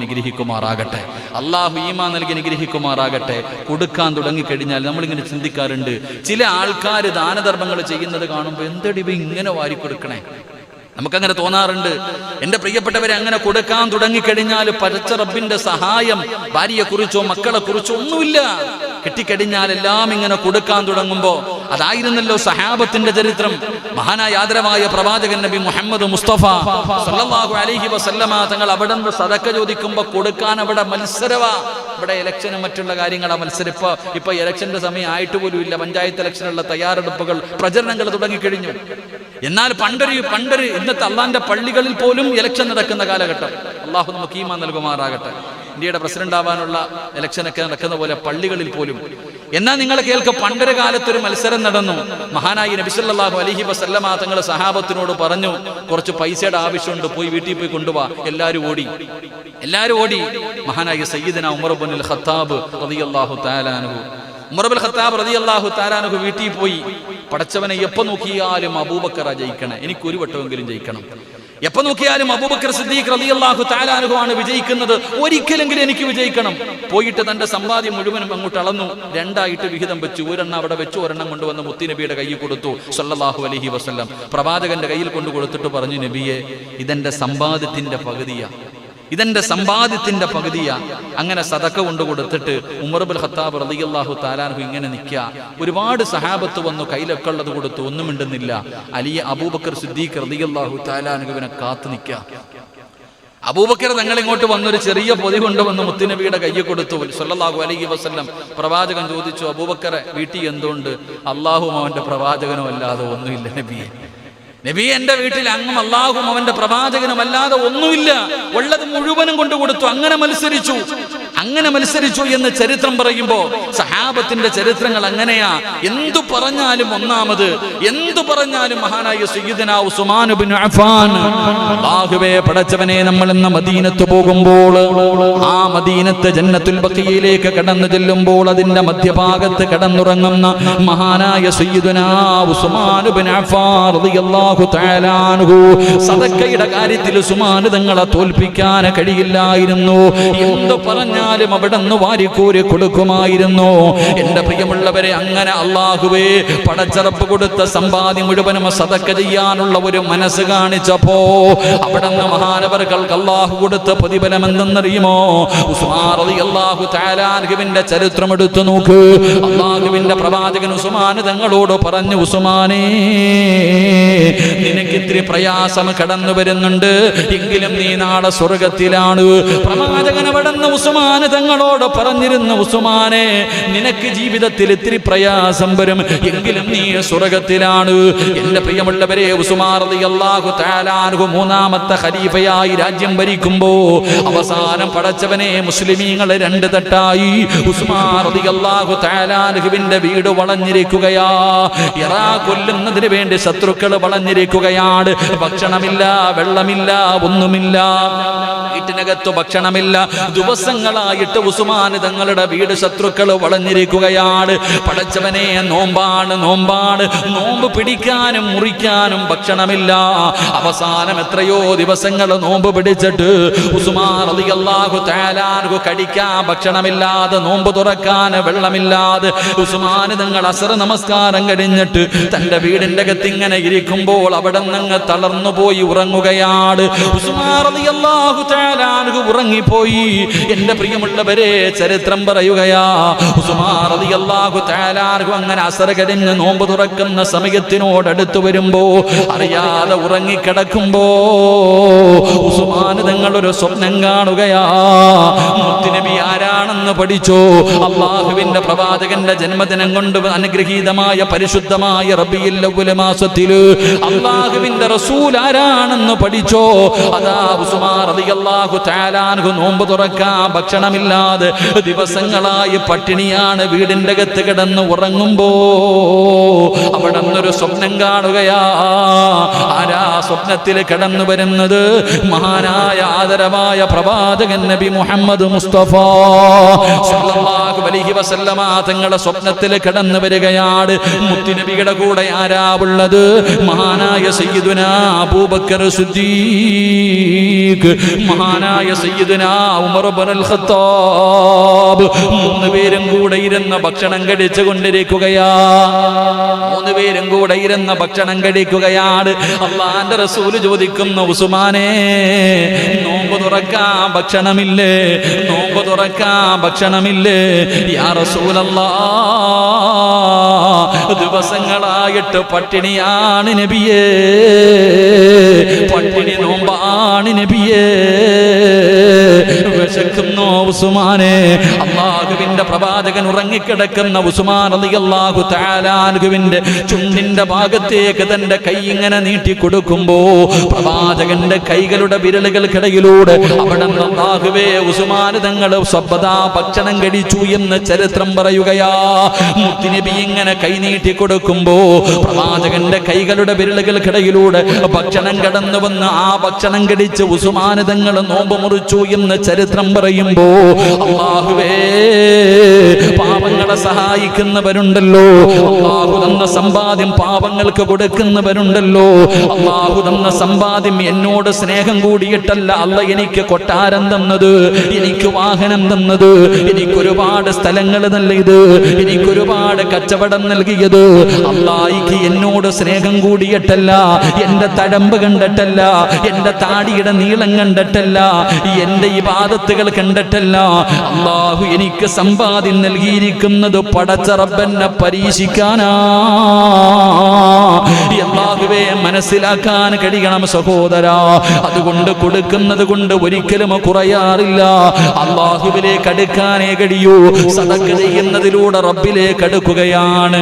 അനുഗ്രഹിക്കുമാറാകട്ടെ. കൊടുക്കാൻ തുടങ്ങിക്കഴിഞ്ഞാൽ നമ്മളിങ്ങനെ ചിന്തിക്കാറുണ്ട്, ചില ആൾക്കാർ ദാനധർമ്മങ്ങൾ ചെയ്യുന്നത് കാണുമ്പോൾ എന്തടി ഇങ്ങനെ വാരിക്കൊടുക്കണേ, നമുക്കങ്ങനെ തോന്നാറുണ്ട്. എന്റെ പ്രിയപ്പെട്ടവരെ, അങ്ങനെ കൊടുക്കാൻ തുടങ്ങിക്കഴിഞ്ഞാൽ പടച്ച റബ്ബിന്റെ സഹായം ഭാര്യയെ കുറിച്ചോ മക്കളെ കുറിച്ചോ ഒന്നുമില്ല. കെട്ടിക്കഴിഞ്ഞാൽ എല്ലാം ഇങ്ങനെ കൊടുക്കാൻ തുടങ്ങുമ്പോ അതായിരുന്നല്ലോ സഹാബത്തിന്റെ ചരിത്രം. മഹാനായ ആദരവായ പ്രവാചകൻ നബി മുഹമ്മദ് മുസ്തഫ സല്ലല്ലാഹു അലൈഹി വസല്ലമ തങ്ങൾ അവിടെ നിന്ന് സദക്ക ചോദിക്കുമ്പോ കൊടുക്കാൻ അവിടെ മത്സരവാ. ഇവിടെ ഇലക്ഷനും മറ്റുള്ള കാര്യങ്ങളാ മത്സരം. ഇപ്പൊ ഇലക്ഷന്റെ സമയം ആയിട്ട് പോലും ഇല്ല. പഞ്ചായത്ത് ഇലക്ഷനുള്ള തയ്യാറെടുപ്പുകൾ, പ്രചരണങ്ങൾ തുടങ്ങിക്കഴിഞ്ഞു. എന്നാൽ പണ്ടൊരു ഇന്നത്തെ അള്ളാന്റെ പള്ളികളിൽ പോലും ഇലക്ഷൻ നടക്കുന്ന കാലഘട്ടം. അള്ളാഹു നമുക്ക് ഈമാൻ നൽകുമാറാകട്ടെ. ഇന്ത്യയുടെ പ്രസിഡന്റ് ആവാനുള്ള ഇലക്ഷനൊക്കെ നടക്കുന്ന പോലെ പള്ളികളിൽ പോലും. എന്നാൽ നിങ്ങൾ കേൾക്കുക, പണ്ടൊരു കാലത്തൊരു മത്സരം നടന്നു. മഹാനായി നബി സല്ലല്ലാഹു അലൈഹി വസല്ലമ തങ്ങൾ സഹാബത്തിനോട് പറഞ്ഞു, കുറച്ച് പൈസയുടെ ആവശ്യമുണ്ട്, പോയി വീട്ടിൽ പോയി കൊണ്ടുപോവാ. എല്ലാവരും ഓടി. മഹാനായ സയ്യിദന ഉമർ ഇബ്നുൽ ഖത്താബ് റളിയല്ലാഹു തആല അൻഹു വീട്ടിൽ പോയി. പടച്ചവനെ, എപ്പോ നോക്കിയാലും അബൂബക്കർ ജയിക്കണേ, എനിക്കൊരു വട്ടമെങ്കിലും ജയിക്കണം. എപ്പോ നോക്കിയാലും അബൂബക്കർ സിദ്ദീഖ് റളിയല്ലാഹു തആല അൻഹു ആണ് വിജയിക്കുന്നത്, ഒരിക്കലെങ്കിലും എനിക്ക് വിജയിക്കണം. പോയിട്ട് തന്റെ സമ്പാദ്യം മുഴുവനും അങ്ങോട്ട് അളന്നു, 2ആയിട്ട് വിഹിതം വെച്ചു. ഒരെണ്ണം അവിടെ വെച്ചു, ഒരെണ്ണം കൊണ്ടുവന്ന് മുത്തുനബിയുടെ കയ്യിൽ കൊടുത്തു സല്ലല്ലാഹു അലൈഹി വസല്ലം. പ്രവാചകന്റെ കയ്യിൽ കൊണ്ട് കൊടുത്തിട്ട് പറഞ്ഞു, നബിയെ, ഇതെന്റെ സമ്പാദ്യത്തിന്റെ പകുതിയാ. അങ്ങനെ സദക്ക കൊണ്ട് കൊടുത്തിട്ട് ഉമർ ഇബ്നുൽ ഖത്താബ് റളിയല്ലാഹു തആല അൻഹു ഇങ്ങനെ നിൽക്കുക. ഒരുപാട് സഹാബത്ത് വന്നു, കയ്യിലൊക്കെ ഉള്ളത് കൊടുത്തു, ഒന്നും മിണ്ടുന്നില്ല. അബൂബക്കർ സിദ്ദീഖ് റളിയല്ലാഹു തആല അൻഹുവിനെ കാത്തു നിൽക്കുക. അബൂബക്കർ തങ്ങൾ ഇങ്ങോട്ട് വന്നൊരു ചെറിയ പൊതി കൊണ്ടുവന്ന് മുത്തുനബിയുടെ കയ്യിൽ കൊടുത്തു സല്ലല്ലാഹു അലൈഹി വസല്ലം. പ്രവാചകൻ ചോദിച്ചു, അബൂബക്കറെ, വീട്ടിൽ എന്തുകൊണ്ട്? അള്ളാഹും അവന്റെ പ്രവാചകനും അല്ലാതെ ഒന്നുമില്ല നബി. എന്റെ വീട്ടിൽ അങ്ങും അള്ളാഹും അവന്റെ പ്രവാചകനും അല്ലാതെ ഒന്നുമില്ല. ഉള്ളത് മുഴുവനും കൊണ്ടു കൊടുത്തു. അങ്ങനെ മത്സരിച്ചു എന്ന് ചരിത്രം പറയുമ്പോ സഹാബത്തിന്റെ ചരിത്രങ്ങൾ അങ്ങനെയാ. എന്തു പറഞ്ഞാലും മഹാനായ സയ്യിദുനാ ഉസ്മാൻ ഇബ്നു അഫ്ഫാൻ. അല്ലാഹുവേ, പടച്ചവനെ, നമ്മൾ ഇന്ന് മദീനത്ത് പോകുമ്പോൾ, ആ മദീനത്ത് ജന്നത്തുൽ ബഖീയിലേക്ക് കടന്നു ചെല്ലുമ്പോൾ അതിന്റെ മധ്യഭാഗത്ത് കടന്നുറങ്ങുന്ന മഹാനായ സയ്യിദുനാ ഉസ്മാൻ ഇബ്നു അഫ്ഫാൻ റളിയല്ലാഹു തആല അൻഹു, സദക്കയുടെ കാര്യത്തിൽ ഉസ്മാൻ തങ്ങളെ തോൽപ്പിക്കാൻ കഴിയില്ലായിരുന്നു. എന്തു പറഞ്ഞാലും അവിടെ നിന്ന് വാരിക്കോരി കൊടുക്കുമായിരുന്നു. എന്റെ പ്രിയമുള്ളവരെ, അങ്ങനെ അല്ലാഹുവേ, പടച്ചറപ്പ് കൊടുത്ത സമ്പാദ്യം മുഴുവനും സദക്ക ചെയ്യാനുള്ള ഒരു മനസ്സ് കാണിച്ചപ്പോ അവിടെ നിന്ന് മഹാനവർകൾക്ക് അല്ലാഹു കൊടുത്ത പ്രതിഫലം എന്തെന്നറിയുമോ? ഉസ്മാൻ റളിയല്ലാഹു തആല അൻഹുവിന്റെ ചരിത്രം എടുത്തു നോക്ക്. അല്ലാഹുവിന്റെ പ്രവാചകൻ ഉസ്മാൻ തങ്ങളോട് പറഞ്ഞു, ഉസ്മാനേ, നിനക്ക് ഇത്തിരി പ്രയാസം കടന്നു വരുന്നുണ്ട്, എങ്കിലും നീ നാളെ സ്വർഗത്തിലാണ്. പ്രവാചകൻ അവിടെ നിന്ന് ഉസ്മാൻ തങ്ങളോട് പറഞ്ഞിരുന്നു, ഉസ്മാനെ, നിനക്ക് ജീവിതത്തിൽ ഇത്തിരി പ്രയാസം വരും, എങ്കിലും നീ സ്വർഗത്തിലാണ്. എന്റെ പ്രിയമുള്ളവരെ, ഉസ്മാൻ റളിയല്ലാഹു തആല അൻഹു 3ാമത്തെ ഖലീഫയായി രാജ്യം ഭരിക്കുമ്പോ അവസാനം പടച്ചവനെ മുസ്ലിമീങ്ങളെ 2 തട്ടായി. ഉസ്മാൻ റളിയല്ലാഹു തആല അൻഹുവിന്റെ വീട് വളഞ്ഞിരിക്കുകയാ. ഇറാഖ് കൊല്ലുന്നതിന് വേണ്ടി ശത്രുക്കൾ വളഞ്ഞിരിക്കുകയാണ്. ഭക്ഷണമില്ല, വെള്ളമില്ല, ഒന്നുമില്ല. വീട്ടിനകത്ത് ഭക്ഷണമില്ല. ദിവസങ്ങളായി ദിവസങ്ങളായിട്ട് ഉസ്മാൻ തങ്ങളുടെ വീട് ശത്രുക്കൾ വളഞ്ഞിരിക്കുകയാണ്. പടച്ചവനെ, നോമ്പാണ്, നോമ്പ് പിടിക്കാനും മുറിക്കാനും ഭക്ഷണമില്ല. അവസാനം എത്രയോ ദിവസങ്ങൾ നോമ്പ് പിടിച്ചിട്ട് ഉസ്മാൻ റളിയല്ലാഹു തആല അൻഹു കഴിക്കാൻ ഭക്ഷണമില്ലാതെ, നോമ്പ് തുറക്കാൻ വെള്ളമില്ലാതെ ഉസ്മാൻ തങ്ങൾ അസ്ർ നമസ്കാരം കഴിഞ്ഞിട്ട് തന്റെ വീടിന്റെ അകത്ത് ഇങ്ങനെ ഇരിക്കുമ്പോൾ അവിടെ നിന്ന് തളർന്നു പോയി ഉറങ്ങുകയാണ്. ഉസ്മാൻ റളിയല്ലാഹു തആല അൻഹു ഉറങ്ങിപ്പോയി. എന്റെ പ്രിയമുള്ളവരെ, ചരിത്രം പറയുകയാ, ഉസ്മാൻ റളിയല്ലാഹു തആല അൻഹു അങ്ങനെ അസ്ർ കഴിഞ്ഞ് നോമ്പ് തുറക്കുന്ന സമയത്തിനോട് അടുത്ത് വരുമ്പോ, അറിയാതെ ഉറങ്ങിക്കിടക്കുമ്പോ ഉസ്മാൻ തങ്ങൾ ഒരു സ്വപ്നം കാണുകയാ. മുത്തുനബി ആരാണെന്ന് പഠിച്ചോ? അല്ലാഹുവിന്റെ പ്രവാചകന്റെ ജന്മദിനം കൊണ്ട് അനുഗ്രഹീതമായ പരിശുദ്ധമായ റബീഉൽ അവ്വൽ മാസത്തിൽ അല്ലാഹുവിന്റെ റസൂൽ ആരാണെന്ന് പഠിച്ചോ? അതാ ഉസ്മാൻ റളിയല്ലാഹു തആല അൻഹു നോമ്പ് തുറക്കാൻ ഭക്ഷണമില്ലാതെ ദിവസങ്ങളായി പട്ടിണിയാണ്. വീടിന്റെ അകത്ത് കിടന്ന് ഉറങ്ങുമ്പോ അവിടെ നിന്നൊരു സ്വപ്നം കാണുകയാ. ആരാ സ്വപ്നത്തിൽ കടന്നു വരുന്നത്? മഹാനായ ആദരവായ പ്രവാചകൻ നബി മുഹമ്മദ് മുസ്തഫ സല്ലല്ലാഹു അലൈഹി വസല്ലമ തങ്ങളുടെ സ്വപ്നത്തിൽ കടന്നു വരികയാണ്. മുത്തുനബിയുടെ കൂടെ ആരാ ഉള്ളത്? മഹാനായ സയ്യിദുനാ അബൂബക്കർ സിദ്ദീഖ്, മഹാനായ സയ്യിദുനാ ഉമർ ഇബ്നുൽ ഖത്താബ്. മൂന്നുപേരും കൂടെ ഇരുന്ന് ഭക്ഷണം കഴിച്ചു കൊണ്ടിരിക്കുകയാ. മൂന്നുപേരും കൂടെ ഇരുന്ന് ഭക്ഷണം കഴിക്കുകയാണ്. അല്ലാഹുവിന്റെ റസൂൽ ചോദിക്കുന്നു, ഉസ്മാനേ, നോമ്പ് തുറക്കാൻ ഭക്ഷണമില്ലേ? നോമ്പ് തുറക്കാൻ ഭക്ഷണമില്ലേ? യാ റസൂലല്ലാഹ്, ദിവസങ്ങളായിട്ട് പട്ടിണിയാണ് നബിയേ, പട്ടിണി നോമ്പാണ് നബിയേ, വിശക്കുന്നു ഉസ്മാനെ. അല്ലാഹുവിന്റെ പ്രവാചകൻ ഉറങ്ങിക്കിടക്കുന്ന ഉസ്മാൻ റളിയല്ലാഹു തആല അൻഹുവിന്റെ ചുണ്ടിന്റെ ഭാഗത്തേക്ക് തന്റെ കൈ ഇങ്ങനെ നീട്ടി കൊടുക്കുമ്പോ പ്രവാചകന്റെ കൈകളുടെ വിരലുകൾക്കിടയിലൂടെ അവിടെ അല്ലാഹുവേ, ഉസ്മാൻ തങ്ങൾ സബ്ബദാ ഭക്ഷണം കഴിച്ചു എന്ന് ചരിത്രം പറയുകയാ. മുത്തുനബി ഇങ്ങനെ കൈ നീട്ടി കൊടുക്കുമ്പോ പ്രവാചകന്റെ കൈകളുടെ വിരലുകൾക്കിടയിലൂടെ ഭക്ഷണം കടന്നു വന്ന് ആ ഭക്ഷണം കഴിച്ച് ഉസ്മാൻ തങ്ങൾ നോമ്പ് മുറിച്ചു എന്ന് ചരിത്രം പറയുമ്പോ, അല്ലാഹുവേ, പാവങ്ങളെ സഹായിക്കുന്നവരുണ്ടല്ലോ, അല്ലാഹു തന്ന സമ്പാദ്യം പാവങ്ങൾക്ക് കൊടുക്കുന്നവരുണ്ടല്ലോ, അല്ലാഹു തന്ന സമ്പാദ്യം എന്നോട് സ്നേഹം കൂടിയിട്ടല്ല അല്ല എനിക്ക് കൊട്ടാരം തന്നത്, എനിക്ക് വാഹനം തന്നത്, എനിക്കൊരുപാട് സ്ഥലങ്ങൾ നൽകിയത്, എനിക്കൊരുപാട് കച്ചവടം നൽകിയത് അല്ലാഹുക്ക് എന്നോട് സ്നേഹം കൂടിയിട്ടല്ല, എന്റെ തഴമ്പ് കണ്ടിട്ടല്ല, എന്റെ താടിയുടെ നീളം കണ്ടിട്ടല്ല, എന്റെ ഇബാദത്തുകൾ കണ്ടിട്ടല്ല. അല്ലാഹു എനിക്ക് സമ്പാദ്യം നൽകിയിരിക്കുന്നത് പടച്ച റബ്ബനെ പരീക്ഷിക്കാനാ. അല്ലാഹുവേ, മനസ്സിലാക്കാൻ കഴിയണം സഹോദരാ. അതുകൊണ്ട് കൊടുക്കുന്നത് കൊണ്ട് ഒരിക്കലും കുറയാറില്ല. അല്ലാഹുവിലേക്ക് അടുക്കാനേ കഴിയൂ. സദഖ ചെയ്യുന്നതിലൂടെ റബ്ബിലേക്ക് അടുക്കുകയാണ്.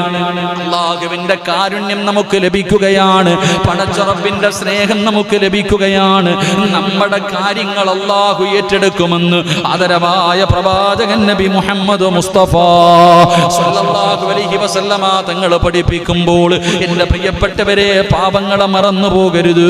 അല്ലാഹുവിന്റെ കാരുണ്യം നമുക്ക് ലഭിക്കുകയാണ്. പടച്ച റബ്ബിന്റെ സ്നേഹം നമുക്ക് ലഭിക്കുകയാണ്. നമ്മുടെ കാര്യങ്ങൾ അല്ലാഹു ഏറ്റെടുക്കുമെന്ന് ആദരവായ പ്രവാചകൻ നബി മുഹമ്മദ് മുസ്തഫ സല്ലല്ലാഹു അലൈഹി വസല്ലമ തങ്ങൾ പഠിപ്പിക്കുമ്പോൾ, എന്റെ പ്രിയപ്പെട്ടവരെ, പാപങ്ങളെ മറന്നു പോകരുത്,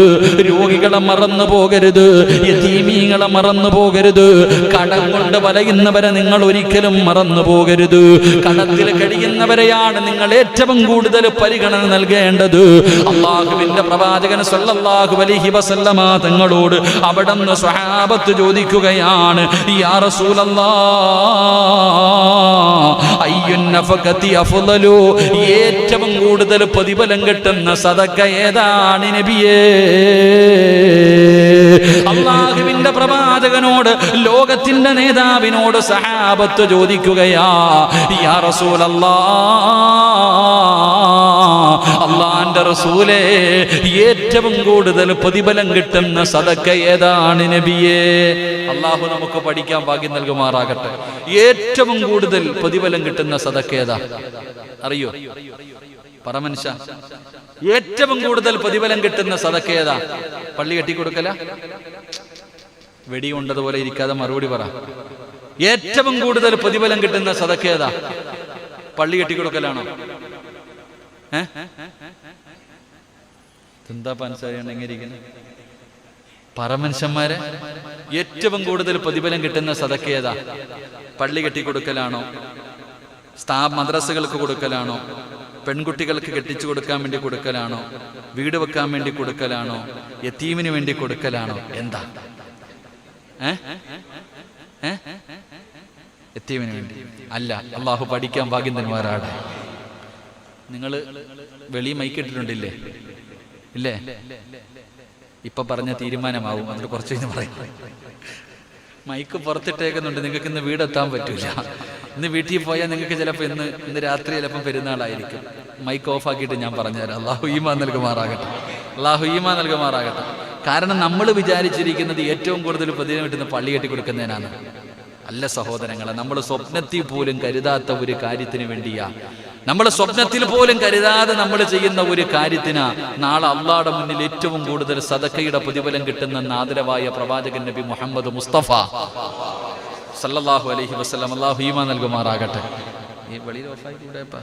രോഗികളെ മറന്നു പോകരുത്, യതീമീങ്ങളെ മറന്നു പോകരുത്, കടം കൊണ്ട് വലയുന്നവരെ നിങ്ങൾ ഒരിക്കലും മറന്നു പോകരുത്. കടത്തിൽ കഴിയുന്നവരെയാണ് നിങ്ങൾ ഏറ്റവും കൂടുതൽ പരിഗണന നൽകേണ്ടത്. അല്ലാഹുവിന്റെ പ്രവാചകൻ സല്ലല്ലാഹു അലൈഹി വസല്ലമ തങ്ങളോട് അവിടുന്ന് സ്വഹാബത്ത് ചോദിക്കുകയാണ്, യാ റസൂലല്ലാഹ്, അയ്യുൻ നഫഖതി അഫ്ളലു, ഏറ്റവും കൂടുതൽ പ്രതിഫലം കിട്ടുന്ന സദഖ ഏതാണ് നബിയേ? അല്ലാഹുവിന്റെ പ്രവാചകനോട്, ലോകത്തിന്റെ നേതാവിനോട് സഹാബത്ത് ചോദിക്കുകയാ, യാ റസൂലല്ലാഹ്, അല്ലാഹുവിന്റെ റസൂലേ, ഏറ്റവും കൂടുതൽ പ്രതിഫലം കിട്ടുന്ന സദഖ ഏതാണ് നബിയേ? അല്ലാഹു നമുക്ക് പഠിക്കാൻ ഭാഗ്യം നൽകുമാറാകട്ടെ. ഏറ്റവും കൂടുതൽ പ്രതിഫലം കിട്ടുന്ന സദഖ ഏതാ അറിയോ? പറമനുഷ്യ, ഏറ്റവും കൂടുതൽ പ്രതിഫലം കിട്ടുന്ന സദഖ ഏതാ? പള്ളി കെട്ടിക്കൊടുക്കല? വെടിയുണ്ടതുപോലെ ഇരിക്കാതെ മറുപടി പറ. ഏറ്റവും കൂടുതൽ പ്രതിഫലം കിട്ടുന്ന സദഖ ഏതാ? പള്ളി കെട്ടിക്കൊടുക്കലാണോ? എന്താ പൻസാരിയാണ് എങ്ങനെ ഇരിക്കുന്നത്? പറമനുഷ്യന്മാരെ ഏറ്റവും കൂടുതൽ പ്രതിഫലം കിട്ടുന്ന സദക്ക ഏതാ? പള്ളി കെട്ടിക്കൊടുക്കലാണോ? മദ്രസകൾക്ക് കൊടുക്കലാണോ? പെൺകുട്ടികൾക്ക് കെട്ടിച്ചു കൊടുക്കാൻ വേണ്ടി കൊടുക്കലാണോ? വീട് വെക്കാൻ വേണ്ടി കൊടുക്കലാണോ? യതീമിന് വേണ്ടി കൊടുക്കലാണോ? എന്താ? യതീമിന് വേണ്ടി അല്ല. അള്ളാഹു പഠിക്കാൻ ഭാഗ്യം തരുമാറാടെ. നിങ്ങൾ വെളി മൈക്കിട്ടിട്ടുണ്ടില്ലേ? ഇല്ലേ? ഇപ്പൊ പറഞ്ഞ തീരുമാനമാവും. അതിൽ കുറച്ച് കഴിഞ്ഞ് പറയും. മൈക്ക് പുറത്തിട്ടേക്കുന്നുണ്ട്. നിങ്ങൾക്ക് ഇന്ന് വീടെത്താൻ പറ്റൂല. ഇന്ന് വീട്ടിൽ പോയാൽ നിങ്ങൾക്ക് ചിലപ്പോൾ ഇന്ന് രാത്രി ചിലപ്പോൾ പെരുന്നാളായിരിക്കും. മൈക്ക് ഓഫ് ആക്കിയിട്ട് ഞാൻ പറഞ്ഞുതരാം. അള്ളാഹു ഈമാൻ നൽകുമാറാകട്ടെ. അള്ളാഹു ഈമാൻ നൽകുമാറാകട്ടെ. കാരണം നമ്മൾ വിചാരിച്ചിരിക്കുന്നത് ഏറ്റവും കൂടുതൽ പ്രതിഫലം കിട്ടുന്ന പള്ളി കെട്ടി കൊടുക്കുന്നതിനാണ്. അല്ല സഹോദരങ്ങളെ, നമ്മൾ സ്വപ്നത്തിൽ പോലും കരുതാത്ത ഒരു കാര്യത്തിന് വേണ്ടിയാ, നമ്മൾ സ്വപ്നത്തിൽ പോലും കരുതാതെ നമ്മൾ ചെയ്യുന്ന ഒരു കാര്യത്തിനാ നാളെ അള്ളാഹുടെ മുന്നിൽ ഏറ്റവും കൂടുതൽ സദക്കയുടെ പ്രതിഫലം കിട്ടുന്ന ആദരവായ പ്രവാചകൻ നബി മുഹമ്മദ് മുസ്തഫ സല്ലല്ലാഹു അലൈഹി വസല്ലം. അല്ലാഹു ഈമാൻ നൽകുമാറാകട്ടെ. ഈ വെളിയിൽ ഓഫായി കൂടെപ്പാ.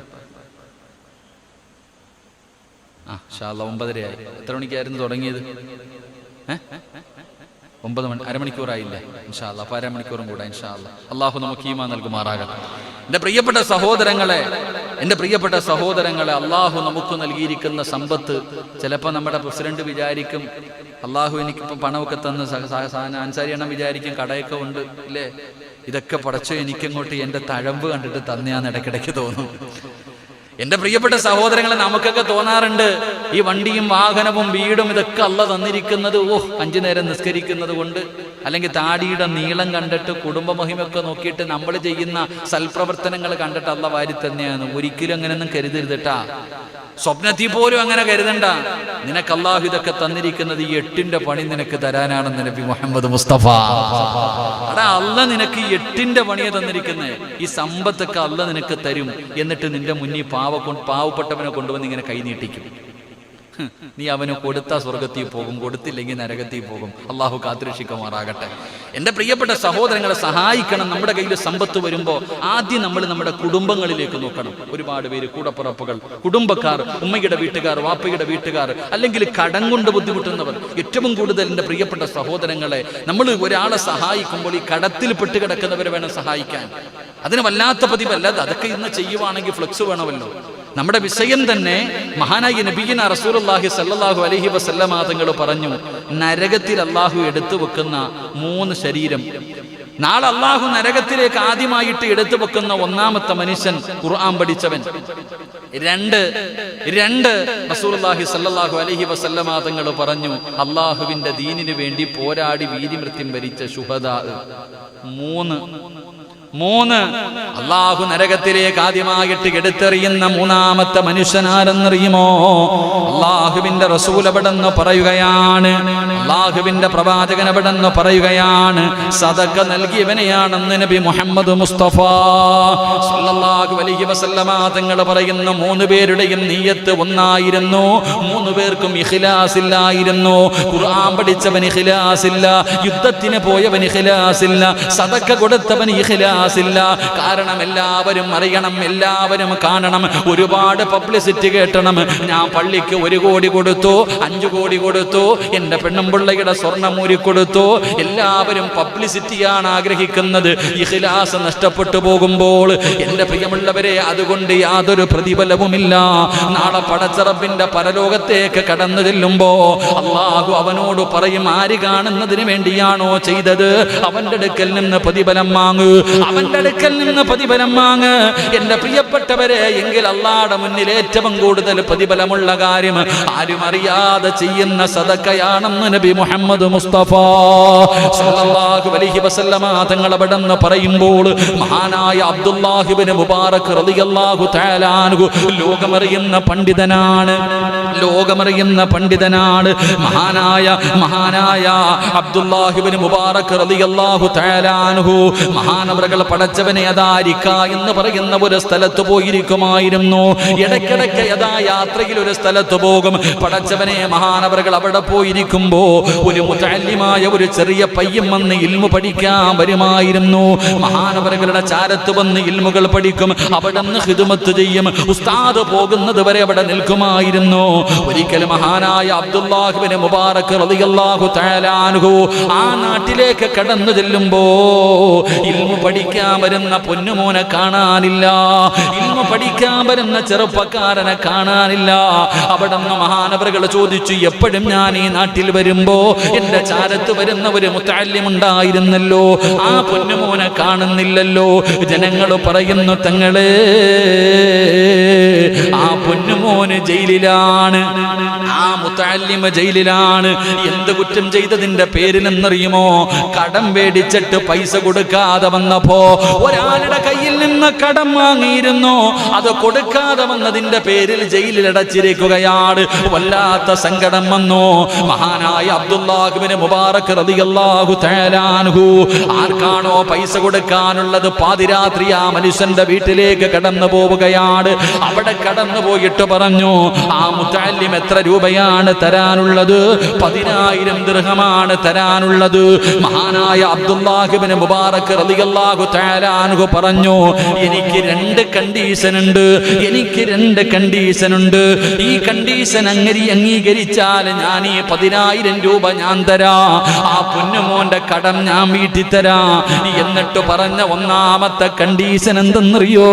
ഇൻഷാ അല്ലാഹ് 9:30 ആയി. എത്ര മണിക്കായിരുന്നു തുടങ്ങിയത്? 9 മണി. അരമണിക്കൂറായില്ല. ഇൻഷാ അല്ലാഹ്. അപ്പോൾ അരമണിക്കൂറും കൂടെ ഇൻഷാ അല്ലാഹ്. അല്ലാഹു നമുക്ക് ഈമാൻ നൽകുമാറാകട്ടെ. എൻ്റെ പ്രിയപ്പെട്ട സഹോദരങ്ങളെ, അള്ളാഹു നമുക്ക് നൽകിയിരിക്കുന്ന സമ്പത്ത്, ചിലപ്പോൾ നമ്മുടെ പ്രസിഡന്റ് വിചാരിക്കും അള്ളാഹു എനിക്കിപ്പോൾ പണമൊക്കെ തന്ന് അൻസാരി എണ്ണം വിചാരിക്കും കടയൊക്കെ ഉണ്ട് ഇല്ലേ, ഇതൊക്കെ പടച്ചോ എനിക്കങ്ങോട്ട് എൻ്റെ തഴമ്പ് കണ്ടിട്ട് തന്നെയാന്ന് ഇടയ്ക്കിടയ്ക്ക് തോന്നും. എൻ്റെ പ്രിയപ്പെട്ട സഹോദരങ്ങളെ, നമുക്കൊക്കെ തോന്നാറുണ്ട് ഈ വണ്ടിയും വാഹനവും വീടും ഇതൊക്കെ അള്ള തന്നിരിക്കുന്നത് 5 നേരം നിസ്കരിക്കുന്നത് കൊണ്ട്, അല്ലെങ്കിൽ താടിയുടെ നീളം കണ്ടിട്ട് കുടുംബ മഹിമയൊക്കെ നോക്കിയിട്ട് നമ്മൾ ചെയ്യുന്ന സൽപ്രവർത്തനങ്ങൾ കണ്ടിട്ട് അള്ള വാരി തന്നെയാണ്. ഒരിക്കലും അങ്ങനെയൊന്നും കരുതരുതട്ടാ. സ്വപ്നത്തിൽ പോലും അങ്ങനെ കരുതണ്ട. നിനക്ക് അള്ളാഹു ഇതൊക്കെ തന്നിരിക്കുന്നത് ഈ 8ന്റെ പണി നിനക്ക് തരാനാണെന്ന് നബി മുഹമ്മദ് മുസ്തഫ. അള്ള നിനക്ക് 8ന്റെ പണിയെ തന്നിരിക്കുന്നത്. ഈ സമ്പത്തൊക്കെ അള്ള നിനക്ക് തരും. എന്നിട്ട് നിന്റെ മുന്നിൽ പാവപ്പെട്ടവനെ കൊണ്ടുവന്ന് ഇങ്ങനെ കൈ നീട്ടിക്കും. നീ അവന് കൊടുത്ത സ്വർഗത്തിൽ പോകും, കൊടുത്തില്ലെങ്കിൽ നരകത്തിൽ പോകും. അള്ളാഹു കാത്തുരക്ഷിക്കുമാറാകട്ടെ. എൻ്റെ പ്രിയപ്പെട്ട സഹോദരങ്ങളെ, സഹായിക്കണം. നമ്മുടെ കയ്യിൽ സമ്പത്ത് വരുമ്പോൾ ആദ്യം നമ്മൾ നമ്മുടെ കുടുംബങ്ങളിലേക്ക് നോക്കണം. ഒരുപാട് പേര്, കൂടപ്പുറപ്പുകൾ, കുടുംബക്കാർ, ഉമ്മയുടെ വീട്ടുകാർ, വാപ്പയുടെ വീട്ടുകാർ, അല്ലെങ്കിൽ കടം കൊണ്ട് ബുദ്ധിമുട്ടുന്നവർ. ഏറ്റവും കൂടുതൽ എൻ്റെ പ്രിയപ്പെട്ട സഹോദരങ്ങളെ, നമ്മൾ ഒരാളെ സഹായിക്കുമ്പോൾ ഈ കടത്തിൽ പെട്ട് കിടക്കുന്നവരെ വേണം സഹായിക്കാൻ. അതിന് വല്ലാത്ത പതിവല്ല. അതൊക്കെ ഇന്ന് ചെയ്യുവാണെങ്കിൽ ഫ്ലെക്സ് വേണമല്ലോ. നമ്മുടെ വിഷയം തന്നെ മഹാനായ നബിയിന റസൂലുള്ളാഹി സ്വല്ലല്ലാഹു അലൈഹി വസല്ലമ തങ്ങൾ പറഞ്ഞു, നരകത്തിൽ അള്ളാഹു എടുത്തു വെക്കുന്ന 3 ശരീരം. നാളെ അള്ളാഹു നരകത്തിലേക്ക് ആദ്യമായിട്ട് എടുത്തു വെക്കുന്ന 1ാമത്തെ മനുഷ്യൻ ഖുർആൻ പഠിച്ചവൻ. 2 റസൂലുള്ളാഹി സ്വല്ലല്ലാഹു അലൈഹി വസല്ലമ തങ്ങൾ പറഞ്ഞു, അള്ളാഹുവിന്റെ ദീനിനു വേണ്ടി പോരാടി വീരമൃത്യു വരിച്ച ശുഹദാ. 3 അള്ളാഹു നരകത്തിലേക്ക് ആദ്യമായിട്ട് എടുത്തെറിയുന്ന 3ാമത്തെ മനുഷ്യനാരെന്നറിയുമോ? അള്ളാഹുവിന്റെ റസൂൽ അവിടെന്ന് പറയുകയാണ്, അള്ളാഹുവിന്റെ പ്രവാചകൻ അവിടെന്ന് പറയുകയാണ്, സദഖ നൽകിയവനെയാണെന്ന് നബി മുഹമ്മദ് മുസ്തഫ സല്ലല്ലാഹു അലൈഹി വസല്ലമ തങ്ങൾ പറയുന്ന 3 പേരുടെയും നിയ്യത്ത് ഒന്നായിരുന്നു. 3 പേർക്കും ഇഖ്ലാസ് ഇല്ലായിരുന്നു. ഖുർആൻ പഠിച്ചവൻ ഇഖ്ലാസ് ഇല്ല, യുദ്ധത്തിന് പോയവൻ ഇഖ്ലാസ് ഇല്ല, സദഖ കൊടുത്തവൻ ഇഖ്ലാസ് ഇല്ല. കാരണം എല്ലാവരും അറിയണം, എല്ലാവരും കാണണം, ഒരുപാട് പബ്ലിസിറ്റി കേട്ടണം. ഞാൻ പള്ളിക്ക് 1 കോടി കൊടുത്തു, 5 കോടി കൊടുത്തു, എൻ്റെ പെണ്ണുമ്പിള്ളയുടെ സ്വർണ്ണം ഊരി കൊടുത്തു. എല്ലാവരും പബ്ലിസിറ്റിയാണ് ആഗ്രഹിക്കുന്നത്. ഇഖ്ലാസ് നഷ്ടപ്പെട്ടു പോകുമ്പോൾ എൻ്റെ പ്രിയമുള്ളവരെ, അതുകൊണ്ട് യാതൊരു പ്രതിഫലവുമില്ല. നാളെ പടച്ച റബ്ബിന്റെ പരലോകത്തേക്ക് കടന്നു ചെല്ലുമ്പോ അള്ളാഹു അവനോട് പറയും, ആര് കാണുന്നതിന് വേണ്ടിയാണോ ചെയ്തത് അവന്റെ അടുക്കൽ നിന്ന് പ്രതിഫലം വാങ്ങ്, അവന്റെ അടുക്കൽ നിന്ന് പ്രതിഫലം വാങ്ങ്. എന്റെ പ്രിയപ്പെട്ടവരെ, എങ്കിൽ അള്ളാഹുടെ മുന്നിൽ ഏറ്റവും കൂടുതൽ പ്രതിഫലമുള്ള കാര്യം ആരും അറിയാതെ ചെയ്യുന്ന സദഖയാണെന്ന് നബി മുഹമ്മദ് മുസ്തഫ സല്ലല്ലാഹു അലൈഹി വസല്ലമ തങ്ങൾ അവിടെന്ന് പറയുമ്പോൾ, മഹാനായ അബ്ദുല്ലാഹി ഇബ്നു മുബാറക് റളിയല്ലാഹു തആല അൻഹു ലോകമറിയുന്ന പണ്ഡിതനാണ്. മഹാനായ അബ്ദുല്ലാഹി ഇബ്നു മുബാറക് റളിയല്ലാഹു തആല അൻഹു മഹാനവറുകൾ മഹാനവറുകൾ പടച്ചവനെ യഥാരിക്ക എന്ന് പറയുന്ന ഒരു സ്ഥലത്ത് പോയിരിക്കുമായിരുന്നു. ഇടയ്ക്കിടയ്ക്ക് യഥാ യാത്രയിൽ ഒരു സ്ഥലത്ത് പോകും. പടച്ചവനെ മഹാനവറുകൾ അവിടെ പോയിരിക്കുമ്പോ ഒരു മുതഅല്ലിമായ ഒരു ചെറിയ പയ്യൻ വന്ന് ഇൽമു പഠിക്കാൻ വരുമായിരുന്നു. മഹാനവറുകളുടെ ചാരത്ത് വന്ന് ഇൽമുകൾ പഠിക്കും, അവിടെ നിന്ന് ഖിദ്മത്ത് ചെയ്യും. ഉസ്താദ് പോകുന്നത് വരെ അവിടെ നിൽക്കുമായിരുന്നു. ഒരിക്കൽ മഹാനായ അബ്ദുല്ലാഹ് ഇബ്നു മുബാറക് റളിയല്ലാഹു തആല അൻഹു ആ നാട്ടിലേക്ക് കടന്നു ചെല്ലുമ്പോ ഇൽമു പഠിക്കാൻ വരുന്ന പൊന്നുമോനെ കാണാനില്ല, ഇൽമു പഠിക്കാൻ വരുന്ന ചെറുപ്പക്കാരനെ കാണാനില്ല. അവിടെ നിന്ന് മഹാനവറുകൾ ചോദിച്ചു, എപ്പോഴും ഞാൻ ഈ നാട്ടിൽ വരുമ്പോ എന്റെ ചാരത്ത് വരുന്ന ഒരു മുതഅല്ലിം ഉണ്ടായിരുന്നല്ലോ, ആ പൊന്നുമോനെ കാണുന്നില്ലല്ലോ. ജനങ്ങൾ പറയുന്നു, തങ്ങളെ ആ പൊന്നുമോന് ജയിലിലാണ്, ആ മുതഅല്ലിം ജയിലിലാണ്. എന്ത് കുറ്റം ചെയ്തതിന്റെ പേരിലെന്നറിയുമോ? കടം മേടിച്ചിട്ട് പൈസ കൊടുക്കാതെ വന്നപ്പോ ഒരാളുടെ കയ്യിൽ നിന്ന് കടം വാങ്ങിയിരുന്നു, അത് കൊടുക്കാതെ വന്നതിന്റെ പേരിൽ ജയിലിൽ അടച്ചിരിക്കുകയാണ്. വല്ലാത്ത സങ്കടം വന്നു. മഹാനായ അബ്ദുല്ലാഹ് ഇബ്നു മുബാറക് റളിയല്ലാഹു തആല അൻഹു ആർക്കാണോ പൈസ കൊടുക്കാനുള്ളത് പാതിരാത്രി ആ മനുഷ്യന്റെ വീട്ടിലേക്ക് കടന്നു പോവുകയാണ്. അവിടെ കടന്നു പോയിട്ട് പറഞ്ഞു, ആ മുതഅല്ലിം എത്ര രൂപയാണ് തരാനുള്ളത്? 10,000 ദിർഹമാണ് തരാനുള്ളത്. മഹാനായ അബ്ദുല്ലാഹ് ഇബ്നു മുബാറക് റളിയല്ലാഹു തആല അൻഹു പറഞ്ഞു, എനിക്ക് 2 കണ്ടീഷൻ ഉണ്ട്, എനിക്ക് 2 കണ്ടീഷൻ ഉണ്ട്. ഈ കണ്ടീഷൻ അംഗീകരിച്ചാൽ ഞാൻ ഈ 10,000 രൂപ ഞാൻ തരാം, ആ പൊന്നുമോന്റെ കടം ഞാൻ വീട്ടി തരാം. എന്നിട്ട് പറഞ്ഞ ഒന്നാമത്തെ കണ്ടീഷൻ എന്തെന്നറിയോ?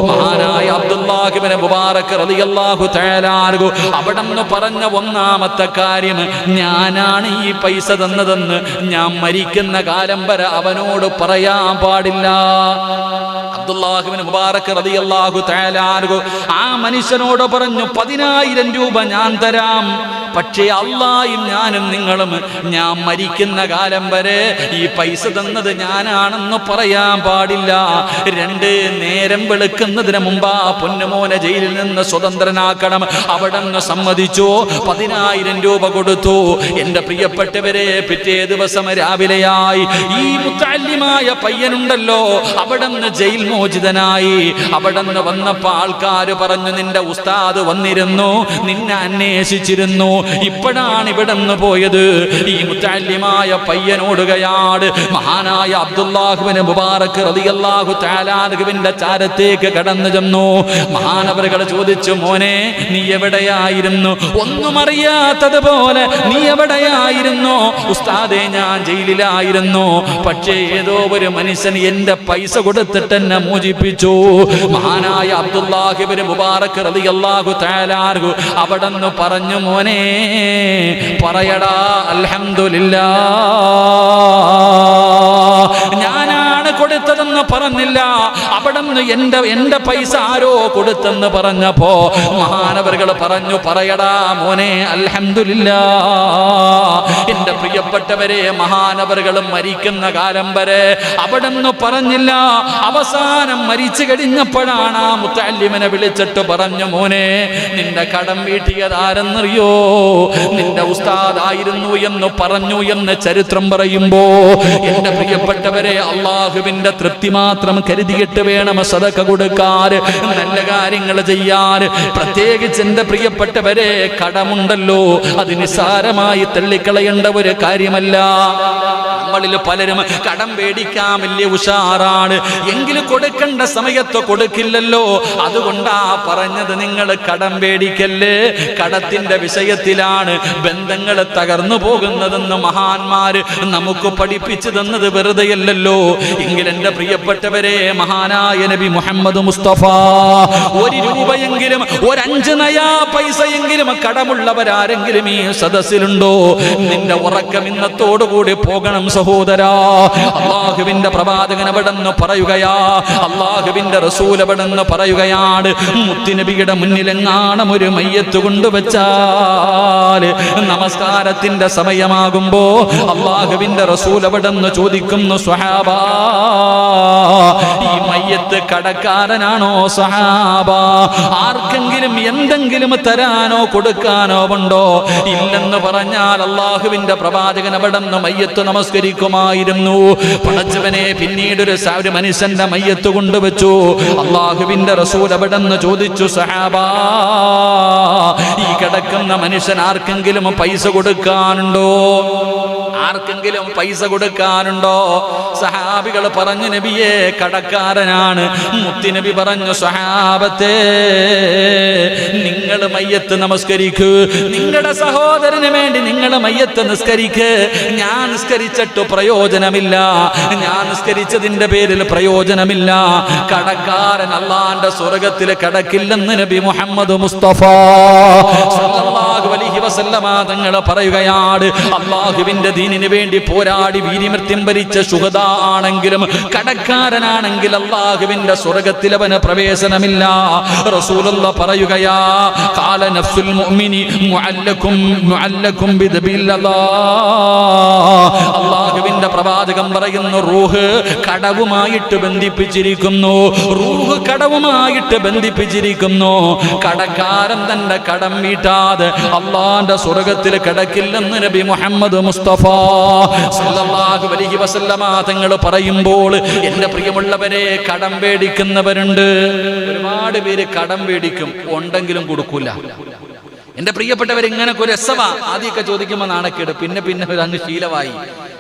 മഹാനായ അബ്ദുല്ലാഹ് ഇബ്നു മുബാറക് റളിയല്ലാഹു തആല അൻഹു അവിടെ നിന്ന് പറഞ്ഞ ഒന്നാമത്തെ കാര്യം, ഞാനാണ് ഈ പൈസ തന്നതെന്ന് ഞാൻ മരിക്കുന്ന കാലം വരെ അവനോട് പറയാൻ പാടില്ല. അബ്ദുല്ലാഹ് ഇബ്നു മുബാറക് റളിയല്ലാഹു തആല അൻഹു ആ മനുഷ്യനോട് പറഞ്ഞു, 10,000 രൂപ ഞാൻ തരാം, പക്ഷേ അല്ലാഹും ഞാനും നിങ്ങളും ഞാൻ മരിക്കുന്ന കാലം വരെ ഈ പൈസ തന്നത് ഞാനാണെന്ന് പറയാൻ പാടില്ല. 2 നേരം വെളുക്കുന്നതിന് മുമ്പ് ആ പൊന്നുമോനെ ജയിലിൽ നിന്ന് സ്വതന്ത്രനാക്കണം. അവിടെ നിന്ന് സമ്മതിച്ചു. 10,000 രൂപ കൊടുത്തു. എന്റെ പ്രിയപ്പെട്ടവരെ, പിറ്റേ ദിവസം രാവിലെയായി ഈ മുതഅല്ലിമായ പയ്യനുണ്ടല്ലോ അവിടെ നിന്ന് ജയിൽ മോചിതനായി. അവിടെ നിന്ന് വന്നപ്പോ ആൾക്കാർ പറഞ്ഞു, നിന്റെ ഉസ്താദ് വന്നിരുന്നു, നിന്നെ അന്വേഷിച്ചിരുന്നു, ഇപ്പോഴാണ് ഇവിടെ നിന്ന് പോയത്. ഈ മുതഅല്ലിമായ പയ്യനോടുകയാണ്. മഹാനായ അബ്ദുല്ലാഹ് ഇബ്നു മുബാറക് റളിയല്ലാഹു തആല അൻഹുവിന്റെ ചാരത്തേക്ക് കടന്നു ചെന്നു. മഹാനവറുകൾ ചോദിച്ചു, മോനെ നീ എവിടെയായിരുന്നു? ഒന്നും അറിയാത്തതുപോലെ നീ എവിടെയായിരുന്നു? ഉസ്താദേ, ഞാൻ ജയിലിലായിരുന്നു, പക്ഷേ ഏതോ ഒരു മനുഷ്യൻ എന്റെ പൈസ കൊടുത്തിട്ട് എന്നെ മോചിപ്പിച്ചു. മഹാനായ അബ്ദുല്ലാഹ് ഇബ്നു മുബാറക് റളിയല്ലാഹു തആല അൻഹു അവിടെ നിന്ന് പറഞ്ഞു, മോനെ പറയടാ അൽഹംദുലില്ലാഹ്, ഞാനാണ് കൊടുത്തതെന്ന് പറഞ്ഞില്ല. അവിടെ നിന്ന് എന്റെ പൈസ ആരോ കൊടുത്തെന്ന് പറഞ്ഞപ്പോ മഹാനവറുകൾ പറഞ്ഞു, പറയടാ മോനെ അൽഹംദുലില്ലാഹ്. എന്റെ പ്രിയപ്പെട്ടവരെ, മഹാനവറുകൾ മരിക്കുന്ന കാലം വരെ അവിടെ നിന്ന് പറഞ്ഞില്ല. അവസാനം മരിച്ചു കഴിഞ്ഞപ്പോഴാണ് ആ മുതഅല്ലിമിനെ വിളിച്ചിട്ട് പറഞ്ഞു, മോനെ നിന്റെ കടം വീട്ടിയതാരെന്നറിയോ? നിന്റെ ഉസ്താദായിരുന്നു എന്ന് പറഞ്ഞു എന്ന് ചരിത്രം പറയുമ്പോ എന്റെ പ്രിയപ്പെട്ടവരെ, അള്ളാഹുവിന്റെ തൃപ്തി മാത്രം കരുതിയിട്ട് വേണം സദഖ കൊടുക്കാൻ, നല്ല കാര്യങ്ങൾ ചെയ്യാൻ. പ്രത്യേകിച്ച് എന്റെ പ്രിയപ്പെട്ടവരെ, കടമുണ്ടല്ലോ അത് നിസ്സാരമായി തള്ളിക്കളയേണ്ട ഒരു കാര്യമല്ല. നമ്മളിൽ പലരും കടം പേടിക്കാൻ വലിയ ഉഷാറാണ്, എങ്കിലും കൊടുക്കേണ്ട സമയത്ത് കൊടുക്കില്ലല്ലോ. അതുകൊണ്ടാ പറഞ്ഞത്, നിങ്ങൾ കടം പേടിക്കല്ലേ. കടത്തിന്റെ വിഷയത്തിലാണ് ബന്ധങ്ങൾ തകർന്നു പോകുന്നതെന്ന് മഹാന്മാര് നമുക്ക് പഠിപ്പിച്ചു തന്നത് വെറുതെയല്ലല്ലോ. എങ്കിൽ എന്റെ പ്രിയപ്പെട്ടവരെ, മഹാനായ നബി മുഹമ്മദ് മുസ്തഫ 1 രൂപയെങ്കിലും, 5 നയാ പൈസയെങ്കിലും കടമുള്ളവരാരെങ്കിലും ഈ സദസ്സിലുണ്ടോ? നിന്റെ ഉറക്കം ഇന്നത്തോടുകൂടി പോകണം സഹോദരാ. അള്ളാഹുവിന്റെ പ്രവാചകൻ അവിടെന്ന് പറയുകയാ, അള്ളാഹുവിന്റെ റസൂൽ അവിടെന്ന് പറയുകയാണ്, മുത്തുനബിയുടെ മുന്നിലെങ്ങാണം ഒരു മയ്യത്ത് കൊണ്ടുവച്ചാൽ നമസ്കാരത്തിന്റെ സമയമാകുമ്പോ അള്ളാഹുവിന്റെ റസൂൽ അവിടെന്ന് ചോദിക്കുന്നു, സ്വഹാബാ ഈ മയ്യത്ത് കടക്കാരനാണോ സഹാബ? ആർക്കെങ്കിലും എന്തെങ്കിലും തരാനോ കൊടുക്കാനോ ഉണ്ടോ? ഇല്ലെന്ന് പറഞ്ഞാൽ അള്ളാഹുവിന്റെ പ്രവാചകൻ അവിടെ നിന്ന് മയ്യത്ത് നമസ്കരിക്കുമായിരുന്നു. പടച്ചവനെ, പിന്നീട് ഒരു മനുഷ്യന്റെ മയ്യത്ത് കൊണ്ടുവച്ചു. അള്ളാഹുവിന്റെ റസൂൽ അവിടെ നിന്ന് ചോദിച്ചു, സഹാബാ, ഈ കിടക്കുന്ന മനുഷ്യൻ ആർക്കെങ്കിലും പൈസ കൊടുക്കാനുണ്ടോ? ആർക്കെങ്കിലും പൈസ കൊടുക്കാനുണ്ടോ? സഹാബികൾ പറഞ്ഞു, നബിയെ, കടക്കാരനാണ്. മുത്തുനബി പറഞ്ഞു, സഹാബത്തെ, നിങ്ങൾ മയ്യത്ത് നമസ്കരിക്കൂ. നിങ്ങളുടെ സഹോദരന് വേണ്ടി നിങ്ങൾ മയ്യത്ത് നിസ്കരിക്ക്. ഞാൻ നിസ്കരിച്ചിട്ട് പ്രയോജനമില്ല. ഞാൻ നിസ്കരിച്ചതിന്റെ പേരിൽ പ്രയോജനമില്ല. കടക്കാരൻ അള്ളാന്റെ സ്വർഗത്തിൽ കടക്കില്ലെന്ന് നബി മുഹമ്മദ് മുസ്തഫ സല്ലല്ലാഹു അലൈഹി വസല്ലമ തങ്ങൾ പറയുകയാണ്. അള്ളാഹുവിന്റെ ദീനിന് വേണ്ടി പോരാടി വീരമൃത്യം വരിച്ച ശുഹദാ ആണെങ്കിലും കടക്കാരനാണെങ്കിൽ അള്ളാഹുവിന്റെ സ്വർഗത്തിൽ അവന് പ്രവേശനമില്ല. റസൂലുള്ളാഹി പറയുകയാ, ഖാല നഫ്സുൽ മുഅ്മിനി മുഅല്ലകും ബിദബില്ലല്ലാഹ്. അള്ളാഹുവിന്റെ പ്രവാചകൻ പറയുന്നു, റൂഹ് കടവുമായിട്ട് ബന്ധിപ്പിച്ചിരിക്കുന്നു. റൂഹ് കടവുമായിട്ട് ബന്ധിപ്പിച്ചിരിക്കുന്നു. കടക്കാരൻ തന്റെ കടം വീട്ടാതെ അള്ളാന്റെ സ്വർഗത്തിൽ കിടക്കില്ലെന്ന് നബി മുഹമ്മദ് മുസ്തഫ സല്ലല്ലാഹു അലൈഹി വസല്ലമ തങ്ങൾ പറയുമ്പോൾ, എന്റെ പ്രിയമുള്ളവരെ, കടം പേടിക്കുന്നവരുണ്ട്. ഒരുപാട് പേര് കടം പേടിക്കും, ഉണ്ടെങ്കിലും കൊടുക്കൂല. എന്റെ പ്രിയപ്പെട്ടവർ, ഇങ്ങനൊക്കെ ഒരു രസമാ. ആദ്യമൊക്കെ ചോദിക്കുമ്പോൾ നാണക്കേട്, പിന്നെ ഒരു അങ്ങ് ശീലമായി.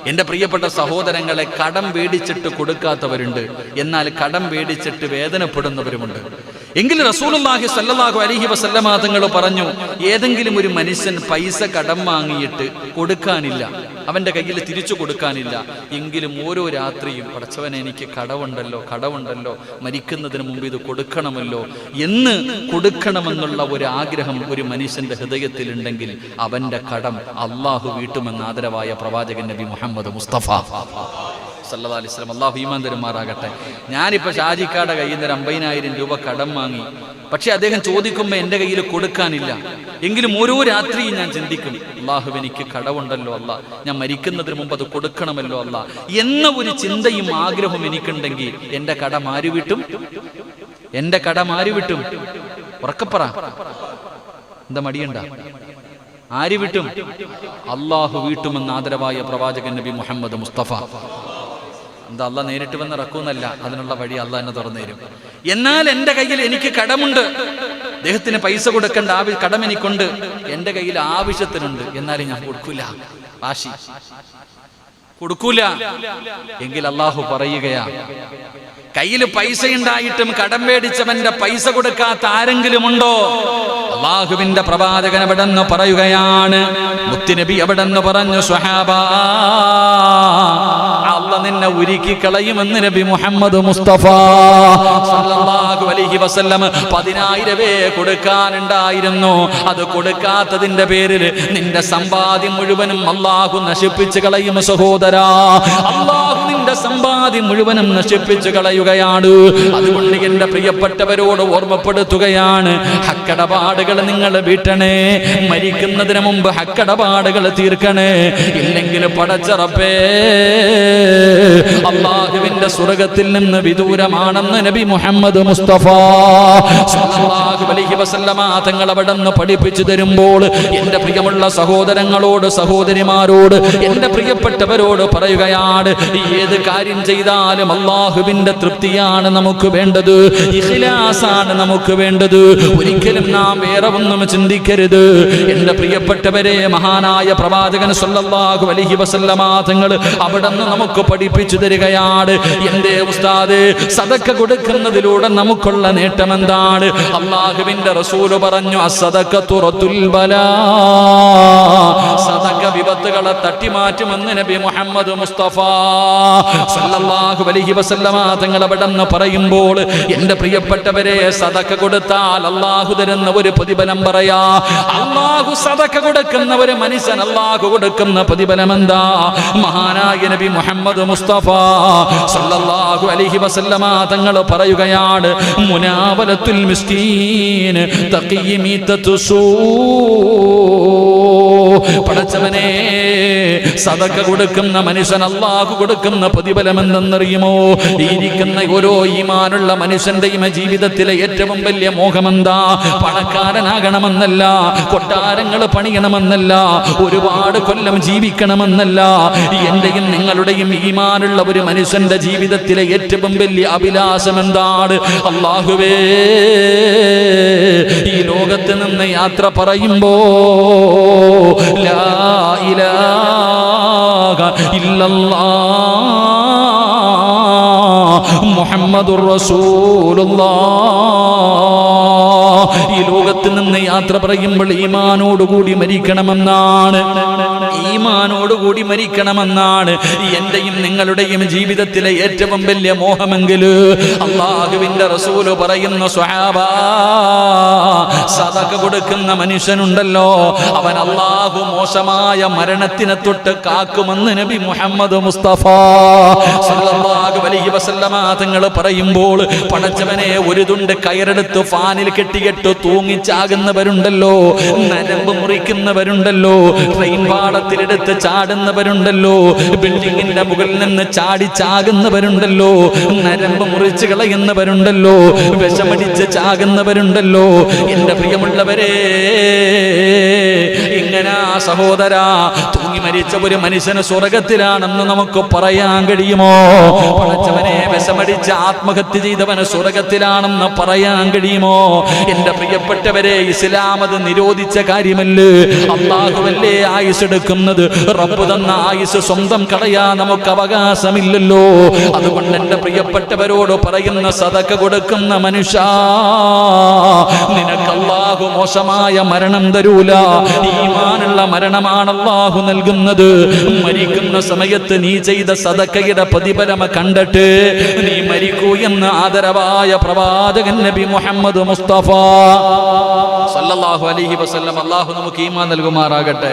എന്റെ പ്രിയപ്പെട്ട സഹോദരങ്ങളെ, കടം പേടിച്ചിട്ട് കൊടുക്കാത്തവരുണ്ട്, എന്നാൽ കടം പേടിച്ചിട്ട് വേദനപ്പെടുന്നവരുമുണ്ട്. എങ്കിലും റസൂലുള്ളാഹി സ്വല്ലല്ലാഹു അലൈഹി വസല്ലമ തങ്ങൾ പറഞ്ഞു, ഏതെങ്കിലും ഒരു മനുഷ്യൻ പൈസ കടം വാങ്ങിയിട്ട് കൊടുക്കാനില്ല, അവന്റെ കയ്യിൽ തിരിച്ചു കൊടുക്കാനില്ല, എങ്കിലും ഓരോ രാത്രിയും, പടച്ചവനെ, എനിക്ക് കടവുണ്ടല്ലോ, മരിക്കുന്നതിന് മുമ്പ് ഇത് കൊടുക്കണമല്ലോ എന്ന് കൊടുക്കണമെന്നുള്ള ഒരു ആഗ്രഹം ഒരു മനുഷ്യന്റെ ഹൃദയത്തിലുണ്ടെങ്കിൽ അവന്റെ കടം അള്ളാഹു വീട്ടുമെന്ന് ആദരവായ പ്രവാചകൻ നബി മുഹമ്മദ് മുസ്തഫ സല്ലല്ലാഹു അലൈഹി വസല്ലം, അള്ളാഹു ഈമാൻ തരുമാറാകട്ടെ. ഞാനിപ്പോൾ ഷാജിക്കാടെ കയ്യിൽ നിന്ന് 50,000 രൂപ കടം വാങ്ങി. പക്ഷെ അദ്ദേഹം ചോദിക്കുമ്പോൾ എൻ്റെ കയ്യിൽ കൊടുക്കാനില്ല. എങ്കിലും ഓരോ രാത്രിയും ഞാൻ ചിന്തിക്കും, അള്ളാഹു, എനിക്ക് കടവുണ്ടല്ലോ അല്ലാ, ഞാൻ മരിക്കുന്നതിന് മുമ്പ് അത് കൊടുക്കണമല്ലോ അല്ലാ എന്ന ഒരു ചിന്തയും ആഗ്രഹവും എനിക്കുണ്ടെങ്കിൽ എൻ്റെ കടം ആര് വീട്ടും? ഉറക്കപ്പറ, എന്താ മടിയണ്ട? ആര് വീട്ടും? അള്ളാഹു വീട്ടുമെന്ന് ആദരവായ പ്രവാചകൻ നബി മുഹമ്മദ് മുസ്തഫ. എന്താ, അള്ളാഹ് നേരിട്ട് വന്ന് ഇറക്കുന്നല്ല, അതിനുള്ള വഴി അള്ളാഹ് എന്നെ തുറന്നു തരും. എന്നാൽ എൻ്റെ കയ്യിൽ എനിക്ക് കടമുണ്ട്, അദ്ദേഹത്തിന് പൈസ കൊടുക്കേണ്ട കടം എനിക്കുണ്ട്, എൻ്റെ കയ്യിൽ ആവശ്യത്തിനുണ്ട്, എന്നാലും ഞാൻ കൊടുക്കൂല. വാശി കൊടുക്കൂല എങ്കിൽ അള്ളാഹു പറയുകയാ, കയ്യിൽ പൈസ ഉണ്ടായിട്ടും കടം മേടിച്ചവന്റെ പൈസ കൊടുക്കാത്ത ആരെങ്കിലും ഉണ്ടോ? അള്ളാഹുവിന്റെ പ്രവാചകൻ അവിടെ നിന്ന് പറയുകയാണ്, മുത്തുനബി അവിടെ നിന്ന് പറഞ്ഞു, സ്വഹാബാ, അള്ളാഹ് നിന്നെ ഉരുക്കി കളയുമെന്ന് നബി മുഹമ്മദ് മുസ്തഫ സല്ലല്ലാഹു അലൈഹി വസല്ലം 10,000 കൊടുക്കാനുണ്ടായിരുന്നു. അത് കൊടുക്കാത്തതിന്റെ പേരിൽ നിന്റെ സമ്പാദ്യം മുഴുവനും അള്ളാഹു നശിപ്പിച്ചു കളയും സഹോദരാ. അള്ളാഹു നിന്റെ സമ്പാദ്യം മുഴുവനും നശിപ്പിച്ചു കളയുകയാണ്. അതുകൊണ്ട് എന്റെ പ്രിയപ്പെട്ടവരോട് ഓർമ്മപ്പെടുത്തുകയാണ്, ഹക്കടപാടുകൾ നിങ്ങൾ വീട്ടണേ. മരിക്കുന്നതിന് മുമ്പ് ഹക്കടപാടുകൾ തീർക്കണേ. ഇല്ലെങ്കിൽ പടച്ച റബ്ബേ, അള്ളാഹുവിന്റെ സ്വർഗത്തിൽ നിന്ന് വിദൂരമാണെന്ന് നബി മുഹമ്മദ് മുസ്തഫ സല്ലല്ലാഹു അലൈഹി വസല്ലമ തങ്ങൾ അവിടെ നിന്ന് പഠിപ്പിച്ചു തരുമ്പോൾ, എന്റെ പ്രിയമുള്ള സഹോദരങ്ങളോട്, സഹോദരിമാരോട്, എന്റെ പ്രിയപ്പെട്ടവരോട് പറയുകയാണ്, ഏത് കാര്യം ചെയ്താലും അള്ളാഹുവിന്റെ തൃപ്തിയാണ് നമുക്ക് വേണ്ടത്, ഇഖ്ലാസാണ് നമുക്ക് വേണ്ടത്. ഒരിക്കലും നാം വേറെ ഒന്നും ചിന്തിക്കരുത്. എന്റെ പ്രിയപ്പെട്ടവരെ, മഹാനായ പ്രവാചകൻ സല്ലല്ലാഹു അലൈഹി വസല്ലമ തങ്ങൾ അവിടെ നിന്ന് നമുക്ക് പഠിപ്പിച്ചു തരികയാണ്. എന്റെ ഉസ്താദ്, സദക്ക കൊടുക്കുന്നതിലൂടെ നമുക്കുള്ള നേട്ടം എന്താണ്? അള്ളാഹുവിന്റെ റസൂൽ പറഞ്ഞു, അസ്സദഖത്തു റദ്ദുൽ ബലാ, സദക്ക വിപത്തുകളെ തട്ടിമാറ്റുമെന്ന് നബി മുഹമ്മദ് മുസ്തഫ സല്ലല്ലാഹു അലൈഹി വസല്ലമ തങ്ങൾ അവിടെ നിന്ന് പറയുമ്പോൾ, എന്റെ പ്രിയപ്പെട്ടവരെ, സദക്ക കൊടുത്താൽ അള്ളാഹു തരുന്ന ഒരു പ്രതിഫലം പറയാ. അള്ളാഹു സദക്ക കൊടുക്കുന്ന ഒരു മനുഷ്യൻ അള്ളാഹു കൊടുക്കുന്ന പ്രതിഫലം എന്താ? മഹാനായ നബി മുഹമ്മദ് മുസ്തഫ സല്ലല്ലാഹു അലൈഹി വസല്ലമ തങ്ങൾ പറയുകയാണ്, മുനാവലത്തുൽ മിസ്കീൻ തഖിയമീതതു സൂ. പടച്ചവനെ, സദഖ കൊടുക്കുന്ന മനുഷ്യൻ അല്ലാഹു കൊടുക്കുന്ന പ്രതിഫലം എന്തെന്നറിയുമോ? ഇരിക്കുന്ന ഓരോ ഈമാനുള്ള മനുഷ്യന്റെയും ജീവിതത്തിലെ ഏറ്റവും വലിയ മോഹമെന്താ? പണക്കാരനാകണമെന്നല്ല, കൊട്ടാരങ്ങൾ പണിയണമെന്നല്ല, ഒരുപാട് കൊല്ലം ജീവിക്കണമെന്നല്ല. എന്റെയും നിങ്ങളുടെയും ഈമാനുള്ള ഒരു മനുഷ്യന്റെ ജീവിതത്തിലെ ഏറ്റവും വലിയ അഭിലാഷം എന്താണ്? അല്ലാഹുവേ, ഈ ലോകത്ത് നിന്ന് യാത്ര പറയുമ്പോ ലാ ഇലാഹ ഇല്ലല്ലാഹ് മുഹമ്മദുർ റസൂലുള്ളാഹ്. ഈ ലോകത്ത് നിന്ന് യാത്ര പറയുമ്പോൾ ഈമാനോടുകൂടി മരിക്കണമെന്നാണ്, ഈമാനോടുകൂടി മരിക്കണമെന്നാണ് എന്റെയും നിങ്ങളുടെയും ജീവിതത്തിലെ ഏറ്റവും വലിയ മോഹമെങ്കിൽ അല്ലാഹുവിന്റെ റസൂല് പറയുന്ന സ്വഹാബാ, സദഖ കൊടുക്കുന്ന മനുഷ്യനുണ്ടല്ലോ, അവൻ അല്ലാഹു മോശമായ മരണത്തിനെ തൊട്ട് കാക്കുമെന്ന് നബി മുഹമ്മദ് മുസ്തഫ സല്ലല്ലാഹു അലൈഹി വസല്ലമ തങ്ങൾ പറയുമ്പോൾ, പടച്ചവനെ ഒരു തുണ്ട് കയറെടുത്ത് ഫാനിൽ കെട്ടിയിട്ട് തൂങ്ങിച്ചാകുന്നവരുണ്ടല്ലോ, നരമ്പ് മുറിക്കുന്നവരുണ്ടല്ലോ, ട്രെയിൻ പാളത്തിലെടുത്ത് ചാടുന്നവരുണ്ടല്ലോ, ബിൽഡിങ്ങിന്റെ മുകളിൽ നിന്ന് ചാടിച്ചാകുന്നവരുണ്ടല്ലോ, നരമ്പ് മുറിച്ച് കളയുന്നവരുണ്ടല്ലോ, വിഷമടിച്ച് ചാകുന്നവരുണ്ടല്ലോ. എന്റെ പ്രിയമുള്ളവരെ, ഇങ്ങനെ സഹോദരാ, തൂങ്ങി മരിച്ച ഒരു മനുഷ്യന് സ്വർഗത്തിലാണെന്ന് നമുക്ക് പറയാൻ കഴിയുമോ? പടച്ചവനെ, വിഷമടിച്ച് ആത്മഹത്യ ചെയ്തവന് സ്വർഗത്തിലാണെന്ന് പറയാൻ കഴിയുമോ? എന്റെ പ്രിയപ്പെട്ടവരെ, ഇസ്ലാം അത് നിരോധിച്ച കാര്യമല്ലേ? അല്ലാഹുവല്ലേ ആയുസ് എടുക്കുന്നത്? റബ്ബ് തന്ന ആയുസ് സ്വന്തം കളയാൻ നമുക്ക് അവകാശമില്ലല്ലോ. അതുകൊണ്ട് എന്റെ പ്രിയപ്പെട്ടവരോട് പറയുന്ന, സദഖ കൊടുക്കുന്ന മനുഷ്യ, നിനക്ക് അല്ലാഹു മോശമായ മരണം തരൂല. ഈമാനുള്ള മരണമാണ് അല്ലാഹു നൽകുന്നത്. മരിക്കുന്ന സമയത്ത് നീ ചെയ്ത സദഖയുടെ പ്രതിഫലം കണ്ടിട്ട് നീ മരിക്കൂ എന്ന് ആദരവായ പ്രവാചകൻ നബി മുഹമ്മദ് മുസ്തഫ സല്ലല്ലാഹു അലൈഹി വസല്ലം അല്ലാഹു നമുക്ക് ഈമാൻ നൽകുമാറാകട്ടെ.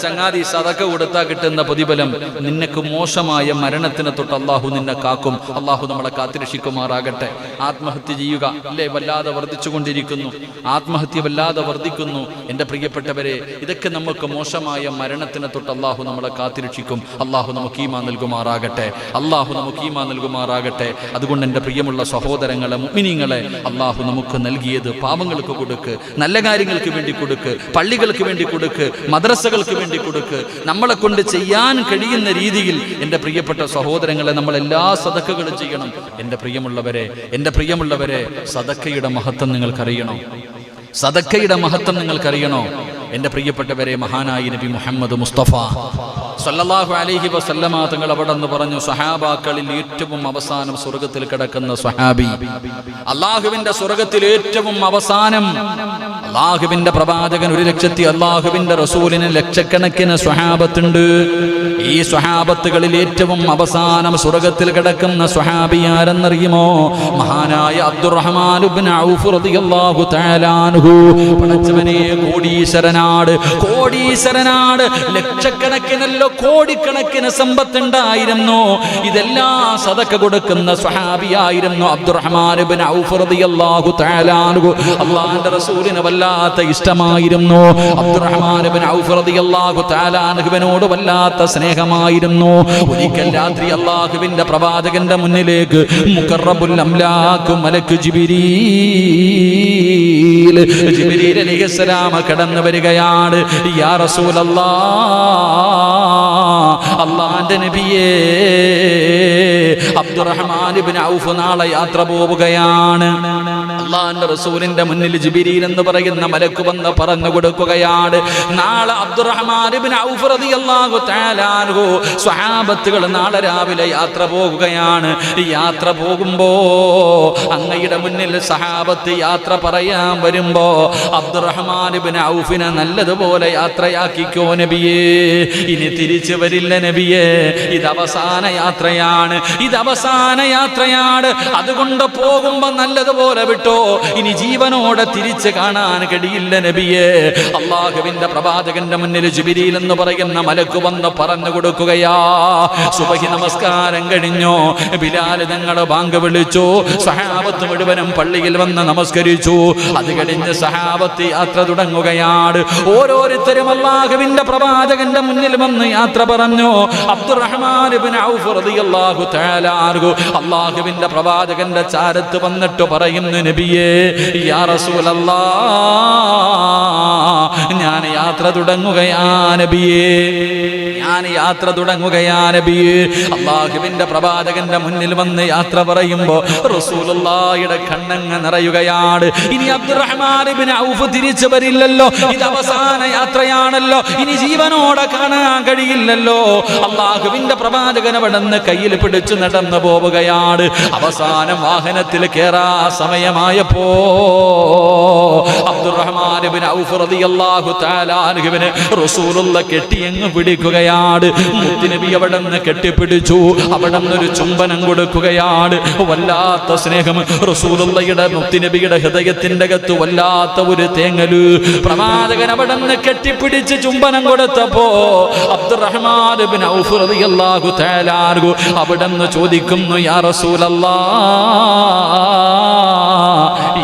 ചങ്ങാതി, സദഖ കൊടുത്താൽ കിട്ടുന്ന പ്രതിഫലം നിനക്ക് മോശമായ മരണത്തിനെ തൊട്ട് അല്ലാഹു നിന്നെ കാക്കും. അല്ലാഹു നമ്മളെ കാത്തിരക്ഷിക്കുമാറാകട്ടെ. ആത്മഹത്യ ചെയ്യുക അല്ലേ വല്ലാതെ വർദ്ധിച്ചുകൊണ്ടിരിക്കുന്നു, ആത്മഹത്യ വല്ലാതെ വർദ്ധിക്കുന്നു. എൻ്റെ പ്രിയപ്പെട്ടവരെ, ഇതൊക്കെ നമുക്ക് മോശമായ മരണത്തിനെ തൊട്ട് അല്ലാഹു നമ്മളെ കാത്തിരക്ഷിക്കും. അല്ലാഹു നമുക്ക് ഈമാൻ നൽകുമാറാകട്ടെ. അല്ലാഹു നമുക്ക് ഈമാൻ നൽകുമാറാകട്ടെ. അതുകൊണ്ട് എൻ്റെ പ്രിയമുള്ള സഹോദരങ്ങളെ, മുഅ്മിനീങ്ങളെ, അല്ലാഹു നമുക്ക് നൽകിയത് പാവങ്ങൾക്ക് കൊടുക്ക്, നല്ല കാര്യങ്ങൾക്ക് വേണ്ടി കൊടുക്ക്, പള്ളികൾക്ക് വേണ്ടി കൊടുക്ക്, മദ്രസകൾക്ക് വേണ്ടി കൊടുക്ക്. നമ്മളെ കൊണ്ട് ചെയ്യാൻ കഴിയുന്ന രീതിയിൽ എൻ്റെ പ്രിയപ്പെട്ട സഹോദരങ്ങളെ, നമ്മൾ എല്ലാ സദഖകളും ചെയ്യണം. എൻ്റെ പ്രിയമുള്ളവരെ, സദഖയുടെ മഹത്വം നിങ്ങൾക്കറിയണോ? സദഖയുടെ മഹത്വം നിങ്ങൾക്കറിയണോ? എൻ്റെ പ്രിയപ്പെട്ടവരെ, മഹാനായ നബി മുഹമ്മദ് മുസ്തഫ സല്ലല്ലാഹു അലൈഹി വസല്ലമ തങ്ങൾ അവിടെ നിന്ന് പറഞ്ഞു, സ്വഹാബാക്കളിൽ ഏറ്റവും അവസാനം സ്വർഗത്തിൽ കിടക്കുന്ന സ്വഹാബി, അള്ളാഹുവിന്റെ സ്വർഗത്തിൽ ഏറ്റവും അവസാനം അള്ളാഹുവിന്റെ പ്രവാചകൻ 1,00,000, അള്ളാഹുവിന്റെ റസൂലിന് ലക്ഷക്കണക്കിന് സ്വഹാബത്തുണ്ട്. ഈ സ്വഹാബത്തുകളിൽ ഏറ്റവും അവസാനം സ്വർഗത്തിൽ കിടക്കുന്ന സ്വഹാബി ആരെന്നറിയുമോ? മഹാനായ അബ്ദുറഹ്മാൻ ഇബ്നു ഔഫ് റളിയല്ലാഹു തആല അൻഹു. പടച്ചവനെ, കോടീശ്വരനാട്, ലക്ഷക്കണക്കിനല്ലോ കോടിക്കണക്കിന് സമ്പത്തുണ്ടായിരുന്നു. ഇതെല്ലാം സദഖ കൊടുക്കുന്ന സ്വഹാബിയായിരുന്നു അബ്ദുറഹ്മാൻ ഇബ്നു ഔഫ് റളിയല്ലാഹു തആല അൻഹു. അല്ലാഹുവിന്റെ റസൂലിന് വല്ലാത്ത ഇഷ്ടമായിരുന്നു. അബ്ദുറഹ്മാൻ ഇബ്നു ഔഫ് റളിയല്ലാഹു തആല അൻഹുവിനോട് വല്ലാത്ത സ്നേഹമായിരുന്നു. ഒരിക്കൽ രാത്രി അല്ലാഹുവിന്റെ പ്രവാചകന്റെ മുന്നിലേക്ക് മുഖറബുൽ അംലാഖ് മലക്ക് ജിബ്രീൽ അലൈഹിസ്സലാം കടന്നു വരികയാണ്. യാ റസൂലല്ലാഹ്, അല്ലാഹുവിന്റെ നബിയേ, അബ്ദുറഹ്മാൻ ഇബ്നു ഔഫ് നാളെ യാത്ര പോവുകയാണ്. അല്ലാഹുവിന്റെ റസൂലിന്റെ മുന്നിൽ ജിബ്രീൽ എന്ന് പറയുന്ന മലക്ക് വന്ന് പറഞ്ഞു കൊടുക്കുകയാണ്, നാളെ അബ്ദുറഹ്മാൻ ഇബ്നു ഔഫ് റളിയല്ലാഹു തആല അൻഹു സ്വഹാബത്തുകൾ നാളെ രാവിലെ യാത്ര പോകുകയാണ്. യാത്ര പോകുമ്പോ അങ്ങയുടെ മുന്നിൽ സഹാബത്ത് യാത്ര പറയാൻ വരുമ്പോ അബ്ദുറഹ്മാൻ ഇബ്നു ഔഫിനെ നല്ലതുപോലെ യാത്രയാക്കിക്കോ നബിയേ. ഇനി തിരിച്ചു വരില്ല നബിയേ, ഇത് അവസാന യാത്രയാണ്. അതുകൊണ്ട് പോകുമ്പോ നല്ലതുപോലെ വിട്ടോ, ഇനി ജീവനോടെ തിരിച്ചു കാണാൻ കഴിയില്ല നബിയേ. അള്ളാഹുവിന്റെ പ്രവാചകന്റെ മുന്നിൽ ജിബ്രീൽ എന്ന് പറയുന്ന മലക്ക് വന്ന് പറഞ്ഞു കൊടുക്കുകയാ, സുബഹി നമസ്കാരം കഴിഞ്ഞു, ബിലാൽ തങ്ങൾ ബാങ്ക് വിളിച്ചു, സഹാബത്ത് മുഴുവനും പള്ളിയിൽ വന്ന് നമസ്കരിച്ചു. അത് കഴിഞ്ഞ് സഹാബത്ത് യാത്ര തുടങ്ങുകയാണ്. ഓരോരുത്തരും അള്ളാഹുവിന്റെ പ്രവാചകന്റെ മുന്നിൽ വന്ന് യാത്ര പറഞ്ഞു. അബ്ദുറഹ്മാൻ ഇബ്നു ഔഫ് റളിയല്ലാഹു തആല അൻഹു അല്ലാഹുവിന്റെ പ്രവാചകന്റെ ചാരത്ത് വന്നിട്ട് പറയുന്നു, നബിയേ യാ റസൂലല്ലാഹ്, ഞാൻ യാത്ര തുടങ്ങുകയാ നബിയേ, ഞാൻ യാത്ര തുടങ്ങുകയാ നബിയേ. അല്ലാഹുവിന്റെ പ്രവാചകന്റെ മുന്നിൽ വന്ന് യാത്ര പറയുമ്പോ റസൂലുള്ളാഹിയുടെ കണ്ണങ്ങ് നിറയുകയാണ്. ഇനി അബ്ദുറഹ്മാൻ ഇബ്നു ഔഫ് തിരിച്ചു വരില്ലല്ലോ, ഇത് അവസാന യാത്രയാണല്ലോ, ഇനി ജീവനോടെ കാണാൻ കഴിയില്ലല്ലോ. അല്ലാഹുവിന്റെ പ്രവാചകൻ അവിടുന്ന് കയ്യിൽ പിടിച്ചു നടന്നു പോവുകയാണ്. അവസാനം വാഹനത്തിൽ കേറാ സമയമായപ്പോ അബ്ദുറഹ്മാൻ ഇബ്നു ഔഫ് റളിയല്ലാഹു തആല അൻഹുവിനെ റസൂലുള്ളാഹി കെട്ടിയങ്ങ് പിടിക്കുകയാണ്. മുത്തുനബി അവിടുന്ന് കെട്ടിപ്പിടിച്ചു, അവിടുന്ന് ഒരു ചുംബനം കൊടുക്കുകയാണ്. വല്ലാത്ത സ്നേഹം റസൂലുള്ളാഹിയുടെ മുത്തുനബിയുടെ ഹൃദയത്തിന്റെ അകത്ത് വല്ലാത്ത ഒരു തേങ്ങല്. പ്രവാചകൻ അവിടുന്ന് കെട്ടിപ്പിടിച്ച് ചുംബനം കൊടുത്തപ്പോ അബ്ദുറഹ്മാൻ ഇബ്നു ഔഫ് റളിയല്ലാഹു തആല അൻഹു അവിടുന്ന് ചോദിക്കുന്നു, യാ റസൂലല്ലാഹ്,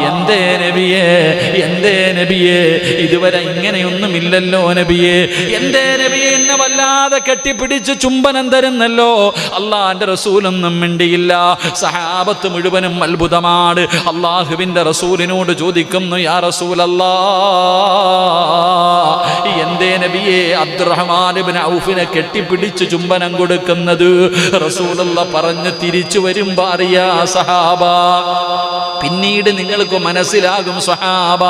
എന്തേ നബിയേ, എന്തേ നബിയേ, ഇതുവരെ ഇങ്ങനെയൊന്നുമില്ലല്ലോ നബിയേ, എന്തേ നബിയേ എന്നെ വല്ലാതെ കെട്ടിപ്പിടിച്ച് ചുംബനം തരുന്നല്ലോ. അള്ളാന്റെ റസൂലൊന്നും മിണ്ടിയില്ല. സഹാബത്ത് മുഴുവനും അത്ഭുതമാണ്. അള്ളാഹുവിന്റെ റസൂലിനോട് ചോദിക്കുന്നു, യാ റസൂലല്ലാഹ്, എന്തേ നബിയേ അബ്ദുറഹ്മാൻ ഇബ്നു ഔഫിനെ കെട്ടിപ്പിടിച്ച് ചുംബനം കൊടുക്കുന്നത്? റസൂലുള്ളാഹി പറഞ്ഞു, തിരിച്ചു വരുമ്പോ അറിയാ സഹാബ, പിന്നീട് നിങ്ങൾക്ക് മനസ്സിലാകും സഹാബ.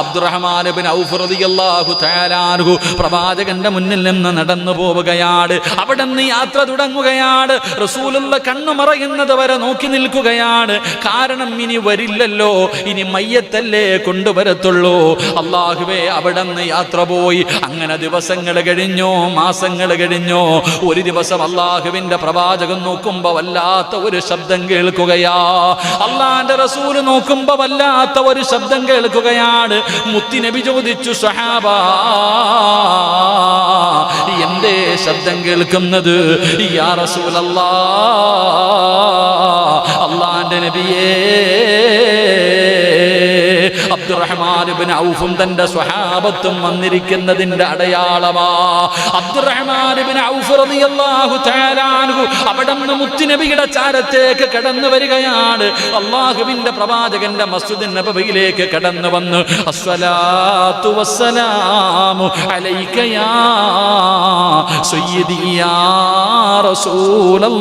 അബ്ദുറഹ്മാൻ ഇബ്നു ഔഫ് റളിയല്ലാഹു തആല അൻഹു പ്രവാചകന്റെ മുന്നിൽ നിന്ന് നടന്നു പോവുകയാണ്. അവിടെ നിന്ന് യാത്ര തുടങ്ങുകയാണ്. റസൂലുള്ളാഹി കണ്ണു മറയുന്നത് വരെ നോക്കി നിൽക്കുകയാണ്. കാരണം ഇനി വരില്ലല്ലോ, ഇനി മയ്യത്തല്ലേ കൊണ്ടുവരത്തുള്ളൂ. അല്ലാഹുവേ, അവിടെ നിന്ന് യാത്ര പോയി. അങ്ങനെ ദിവസങ്ങൾ കഴിഞ്ഞു, മാസങ്ങൾ കഴിഞ്ഞു. ഒരു ദിവസം അല്ലാഹുവിന്റെ പ്രവാചകൻ നോക്കുമ്പോ വല്ലാത്ത ഒരു ശബ്ദം കേൾക്കുകയാ. അല്ലാഹുവിന്റെ റസൂല് നോക്കുമ്പോ വല്ലാത്ത ഒരു ശബ്ദം കേൾക്കുകയാണ്. മുത്തുനബി ചോദിച്ചു, സഹാബ എന്തേ ശബ്ദം കേൾക്കുന്നത്? യാ റസൂലല്ലാഹ്, അല്ലാഹുവിന്റെ നബിയേ, അബ്ദുറഹ്മാൻ ഇബ്നു ഔഫും തന്റെ സ്വഹാബത്തും വന്നിരിക്കുന്നതിന്റെ അടയാളമാ. അബ്ദുറഹ്മാൻ ഇബ്നു ഔഫ് റളിയല്ലാഹു തആല അൻഹു അവിടുന്ന് മുത്തുനബിയുടെ ചാരത്തേക്ക് കടന്നു വരികയാണ്. അല്ലാഹുവിന്റെ പ്രവാചകന്റെ മസ്ജിദ് നബവിയിലേക്ക് കടന്നു വന്ന്, അസ്സലാത്തു വസ്സലാമു അലൈക യാ സയ്യിദി യാ റസൂലല്ലാഹ്,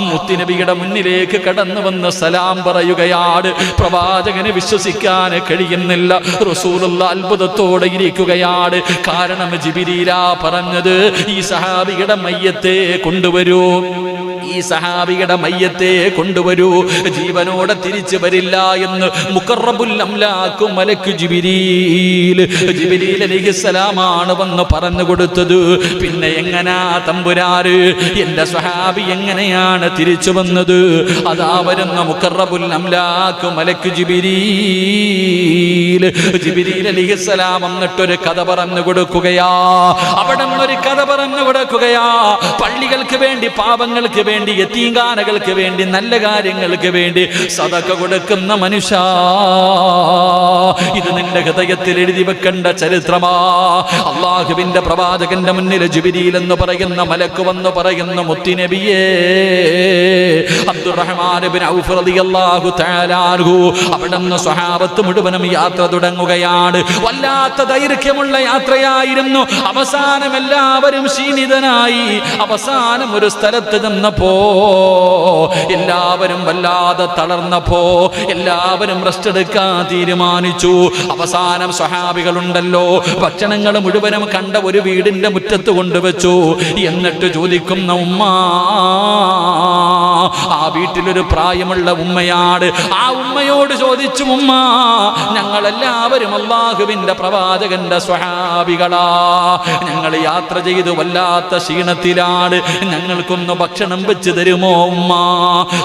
മുത്തുനബിയുടെ മുന്നിലേക്ക് കടന്നു വന്ന് സലാം പറയുകയാണ്. പ്രവാചകനെ വിശ്വസിക്കാൻ കഴിയുന്നില്ല. റസൂലുള്ളാഹി അത്ഭുതത്തോടെ ഇരിക്കുകയാണ്. കാരണം ജിബ്രീലാ പറഞ്ഞത്, ഈ സഹാബിയുടെ മയ്യത്തെ കൊണ്ടുവരൂ, ഈ സഹാബിയുടെ മയ്യത്തെ കൊണ്ടുവരൂ, ജീവനോടെ തിരിച്ചു വരില്ല എന്ന് മുഖറബുൽ അംലാഖു മലക്ക് ജിബ്രീൽ അലൈഹിസ്സലാമാണ് വന്ന് പറഞ്ഞു കൊടുത്തത്. പിന്നെ എങ്ങനാ തമ്പുരാര്, എന്റെ സ്വഹാബി എങ്ങനെയാണ് തിരിച്ചു വന്നത്? അതാ വരുന്ന മുഖറബുൽ അംലാഖു മലക്ക് ജിബ്രീൽ അലൈഹിസ്സലാം എന്നിട്ടൊരു കഥ പറഞ്ഞു കൊടുക്കുകയാ. അവിടെ ഒരു കഥ പറഞ്ഞു കൊടുക്കുകയാ. പള്ളികൾക്ക് വേണ്ടി, പാപങ്ങൾക്ക് വേണ്ടി, യതീംഖാനകൾക്ക് വേണ്ടി, നല്ല കാര്യങ്ങൾക്ക് വേണ്ടി സദഖ കൊടുക്കുന്ന മനുഷ്യ, ഇത് നിന്റെ ഹൃദയത്തിൽ എഴുതി വെക്കേണ്ട ചരിത്രമാ. അല്ലാഹുവിന്റെ പ്രവാചകന്റെ മുന്നിൽ ജിബ്രീൽ എന്ന് പറയുന്ന മലക്ക് വന്ന് പറയുന്ന, മുത്തുനബിയേ, അബ്ദുറഹ്മാൻ ഇബ്നു ഔഫ് റളിയല്ലാഹു തആല അൻഹു അവിടുന്ന് സ്വഹാബത്ത് മുഴുവനും യാത്ര തുടങ്ങുകയാണ്. വല്ലാത്ത ദൈർഘ്യമുള്ള യാത്രയായിരുന്നു. അവസാനം എല്ലാവരും ക്ഷീണിതനായി. അവസാനം ഒരു സ്ഥലത്ത് നിന്നപ്പോ എല്ലാവരും വല്ലാതെ തളർന്നപ്പോ എല്ലാവരും റെസ്റ്റ് എടുക്കാൻ തീരുമാനിച്ചു. അവസാനം സ്വഹാബികളുണ്ടല്ലോ, ഭക്ഷണങ്ങൾ മുഴുവനും കണ്ട ഒരു വീടിന്റെ മുറ്റത്ത് കൊണ്ടുവച്ചു. എന്നിട്ട് ചോദിക്കുന്ന ഉമ്മ, ആ വീട്ടിലൊരു പ്രായമുള്ള ഉമ്മയാണ്. ആ ഉമ്മയോട് ചോദിച്ചു, ഉമ്മ, ഞങ്ങളെല്ലാവരും അല്ലാഹുവിന്റെ പ്രവാചകന്റെ സ്വഹാബികളാ, ഞങ്ങൾ യാത്ര ചെയ്തു വല്ലാത്ത ക്ഷീണത്തിലാണ്, ഞങ്ങൾക്കൊന്ന് ഭക്ഷണം വെച്ച് തരുമോ ഉമ്മ?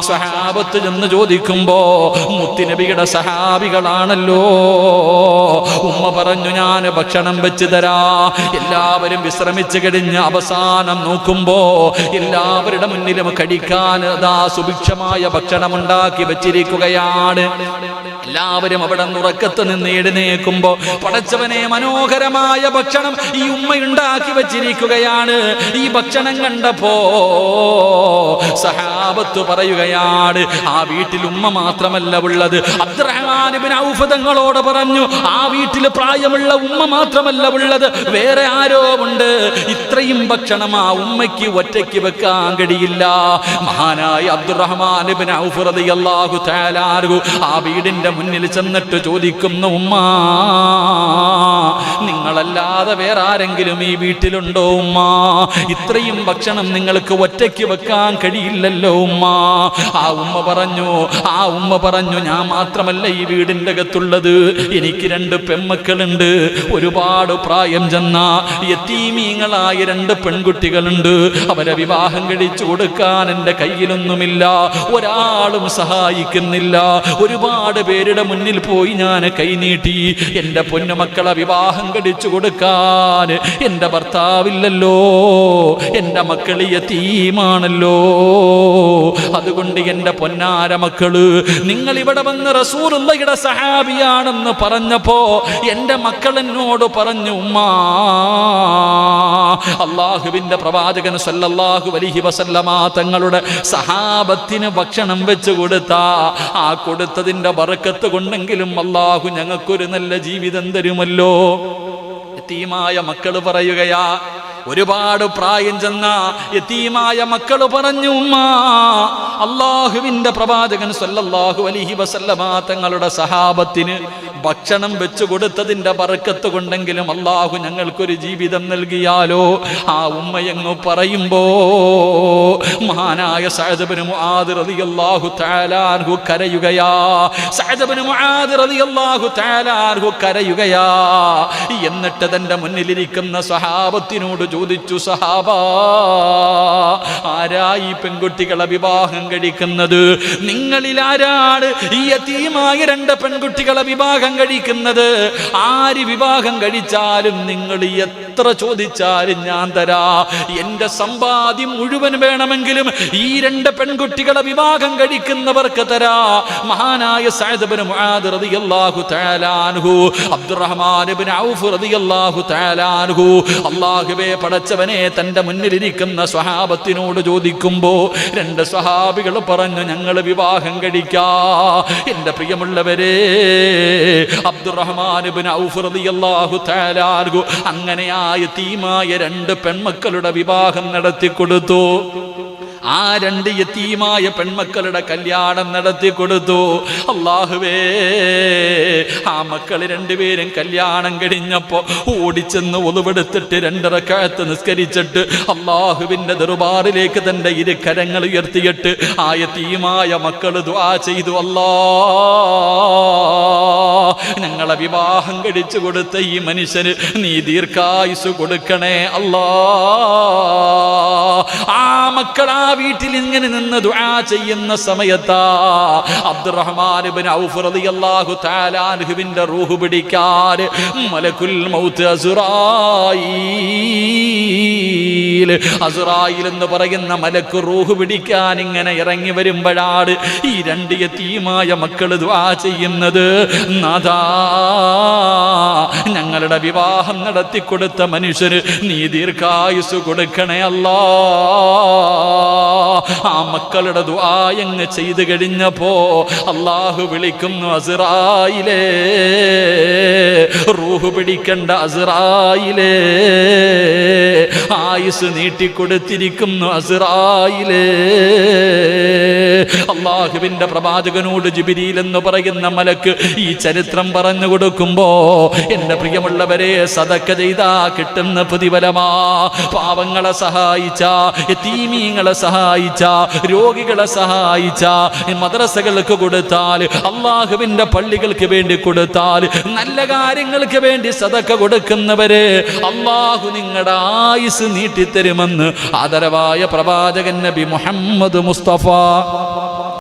സ്വഹാബത്ത് എന്ന് ചോദിക്കുമ്പോ മുത്തുനബിയുടെ സഹാബികളാണല്ലോ. ഉമ്മ പറഞ്ഞു, ഞാൻ ഭക്ഷണം വെച്ച് തരാ. എല്ലാവരും വിശ്രമിച്ചു കഴിഞ്ഞ് അവസാനം നോക്കുമ്പോ എല്ലാവരുടെ മുന്നിലും കഴിക്കാൻ സുഭിക്ഷമായ ഭക്ഷണം ഉണ്ടാക്കി വെച്ചിരിക്കുകയാണ്. എല്ലാവരും അവിടെ ഉറക്കത്ത് നിന്ന് എഴുന്നേൽക്കുമ്പോ പടച്ചവനെ മനോഹരമായ ഭക്ഷണം ഈ ഉമ്മ ഉണ്ടാക്കി വെച്ചിരിക്കുകയാണ്. ഈ ഭക്ഷണം കണ്ടപ്പോ സഹാബത്ത് പറയുകയാണ്, ആ വീട്ടിൽ ഉമ്മ മാത്രമല്ല ഉള്ളത്. അബ്ദുറഹ്മാൻ ഇബ്നു ഔഫ് തങ്ങളോട് പറഞ്ഞു, ആ വീട്ടിൽ പ്രായമുള്ള ഉമ്മ മാത്രമല്ല ഉള്ളത്, വേറെ ആരോ ഉണ്ട്. ഇത്രയും ഭക്ഷണം ആ ഉമ്മയ്ക്ക് ഒറ്റയ്ക്ക് വെക്കാൻ കഴിയില്ല. മഹാനായ അബ്ദുറഹ്മാൻ ഇബ്നു ഔഫ് റളിയല്ലാഹു തആല അൻഹു ആ വീടിന്റെ മുന്നിൽ ചെന്നിട്ട് ചോദിക്കുന്നു, ഉമ്മ നിങ്ങളല്ലാതെ വേറെ ആരെങ്കിലും ഈ വീട്ടിലുണ്ടോ ഉമ്മ? ഇത്രയും ഭക്ഷണം നിങ്ങൾക്ക് ഒറ്റയ്ക്ക് വെക്കാൻ കഴിയില്ലല്ലോ ഉമ്മ. ആ ഉമ്മ പറഞ്ഞു ഞാൻ മാത്രമല്ല ഈ വീടിന്റെ അകത്തുള്ളത്, എനിക്ക് 2 പെൺമക്കളുണ്ട്. ഒരുപാട് പ്രായം ചെന്ന യതീമീങ്ങളായ 2 പെൺകുട്ടികളുണ്ട്. അവരെ വിവാഹം കഴിച്ചു കൊടുക്കാൻ എൻ്റെ കയ്യിലൊന്നുമില്ല, ഒരാളും സഹായിക്കുന്നില്ല. ഒരുപാട് പേരുടെ മുന്നിൽ പോയി ഞാൻ കൈനീട്ടി. എൻ്റെ പൊന്നുമക്കളെ വിവാഹം കഴിച്ചു കൊടുക്കാൻ എൻ്റെ ഭർത്താവില്ലല്ലോ, എൻ്റെ മക്കൾ യതീമാണല്ലോ. അതുകൊണ്ട് എൻ്റെ പൊന്നാര മക്കള്, നിങ്ങൾ ഇവിടെ വന്ന് റസൂലുള്ളാഹിയുടെ സഹാബിയാണെന്ന് പറഞ്ഞപ്പോ എൻ്റെ മക്കൾ എന്നോട് പറഞ്ഞു, ഉമ്മാ അല്ലാഹുവിൻ്റെ പ്രവാചകൻ സല്ലല്ലാഹു അലൈഹി വസല്ലമ തങ്ങളുടെ സഹാബത്തിന് ഭക്ഷണം വെച്ച് കൊടുത്താ ആ കൊടുത്തതിൻ്റെ ബറക്കത്ത് കൊണ്ടെങ്കിലും അല്ലാഹു ഞങ്ങൾക്കൊരു നല്ല ജീവിതം തരുമല്ലോ. യതീമായ മക്കൾ പറയുകയാ, ഒരുപാട് പ്രായം ചെന്ന യതീമായ മക്കൾ പറഞ്ഞു, ഉമ്മ അല്ലാഹുവിൻ്റെ പ്രവാചകൻ സല്ലല്ലാഹു അലൈഹി വസല്ലമ തങ്ങളുടെ സഹാബത്തിന് ഭക്ഷണം വെച്ചു കൊടുത്തതിൻ്റെ ബറക്കത്ത് കൊണ്ടെങ്കിലും അല്ലാഹു ഞങ്ങൾക്കൊരു ജീവിതം നൽകിയാലോ. ആ ഉമ്മയങ്ങ് പറയുമ്പോ മഹാനായ സഅദ് ഇബ്നു മുആദ് റളിയല്ലാഹു തആല അൻഹു കരയുകയാ. സഅദ് ഇബ്നു മുആദ് റളിയല്ലാഹു തആല അൻഹു കരയുകയാ. എന്നിട്ട് തന്റെ മുന്നിലിരിക്കുന്ന സഹാബത്തിനോട് ചോദിച്ചു, സഹാബാ ആരായി പെൺകുട്ടികളെ വിവാഹം കഴിക്കുന്നത്? നിങ്ങളിൽ ആരാണ് ഈ യതീമായ 2 പെൺകുട്ടികളെ വിവാഹം കഴിക്കുന്നത്? ആര് വിവാഹം കഴിച്ചാലും നിങ്ങൾ എത്ര ചോദിച്ചാലും ഞാൻ തരാ. എന്റെ സമ്പാദ്യം മുഴുവൻ വേണമെങ്കിലും ഈ 2 പെൺകുട്ടികളെ വിവാഹം കഴിക്കുന്നവർക്ക് തരാ. മഹാനായ സഅദ് ഇബ്നു മുആദ് റളിയല്ലാഹു തആല അൻഹു, അബ്ദുറഹ്മാൻ ഇബ്നു ഔഫ് റളിയല്ലാഹു തആല അൻഹു അല്ലാഹുവേ പടച്ചവനെ തന്റെ മുന്നിലിരിക്കുന്ന സ്വഹാബത്തിനോട് ചോദിക്കുമ്പോ 2 സ്വഹാബികൾ പറഞ്ഞു, ഞങ്ങൾ വിവാഹം കഴിക്കാ. എന്റെ പ്രിയമുള്ളവരെ, അബ്ദുറഹ്മാൻ ഇബ്നു ഔഫ് റളിയല്ലാഹു തആല അൻഹു അങ്ങനെ ആ യതീമായ 2 പെൺമക്കളുടെ വിവാഹം നടത്തി കൊടുത്തു. ആ 2 യതീമായ പെൺമക്കളുടെ കല്യാണം നടത്തി കൊടുത്തു. അല്ലാഹുവേ, ആ മക്കൾ 2 പേരും കല്യാണം കഴിഞ്ഞപ്പോ ഓടിച്ചെന്ന് ഒളുവെടുത്തിട്ട് 2 റക്അത്ത് നിസ്കരിച്ചിട്ട് അല്ലാഹുവിന്റെ ദർബാറിലേക്ക് തന്റെ 2 കരങ്ങൾ ഉയർത്തിയിട്ട് ആ യതീമായ മക്കൾ ദുആ ചെയ്തു, അല്ലാഹ് ഞങ്ങളെ വിവാഹം കഴിച്ചു കൊടുത്ത ഈ മനുഷ്യന് നീ ദീർഘായുസ് കൊടുക്കണേ അല്ലാഹ്. ആ മക്കൾ ആ വീട്ടിൽ ഇങ്ങനെ നിന്ന് ദുആ ചെയ്യുന്ന സമയത്താ അബ്ദുറഹ്മാൻ ഇബ്നു ഔഫ് റളിയല്ലാഹു തആല അൻഹുവിന്റെ റൂഹ് പിടിക്കാൻ മലക്കുൽ മൗത്ത് അസ്റായീൽ എന്ന് പറയുന്ന മലക്ക് റൂഹ് പിടിക്കാൻ ഇങ്ങനെ ഇറങ്ങി വരുമ്പോഴാണ് ഈ 2 യതീമായ മക്കൾ ദുആ ചെയ്യുന്നത്, നാഥാ ഞങ്ങളുടെ വിവാഹം നടത്തി കൊടുത്ത മനുഷ്യന് നീ ദീർഘായുസ് കൊടുക്കണേ അല്ലാഹ്. ആ മക്കളുടെ ദുആ അങ്ങ് ചെയ്തു കഴിഞ്ഞപ്പോ അല്ലാഹു വിളിക്കുന്നു, അസ്റായീലേ, റൂഹ് പിടിക്കണ്ട അസ്റായീലേ, ആയുസ് നീട്ടിക്കൊടുത്തിരിക്കുന്നു അസ്റായീലേ. അല്ലാഹുവിന്റെ പ്രവാചകനോട് ജിബ്രീൽ എന്ന് പറയുന്ന മലക്ക് ഈ ചരിത്രം പറഞ്ഞു കൊടുക്കുമ്പോ എന്റെ പ്രിയമുള്ളവരെ, സദക്ക ചെയ്താ കിട്ടുന്ന പ്രതിഫലമാ. പാവങ്ങളെ സഹായിച്ച, യതീമീങ്ങളെ സഹായിച്ച, രോഗികളെ സഹായിച്ച, മദ്രസകൾക്ക് കൊടുത്താൽ, അല്ലാഹുവിന്റെ പള്ളികൾക്ക് വേണ്ടി കൊടുത്താൽ, നല്ല കാര്യങ്ങൾക്ക് വേണ്ടി സദക്ക കൊടുക്കുന്നവരെ അല്ലാഹു നിങ്ങളുടെ ആയുസ് നീട്ടിത്തരുമെന്ന് ആദരവായ പ്രവാചകൻ നബി മുഹമ്മദ് മുസ്തഫ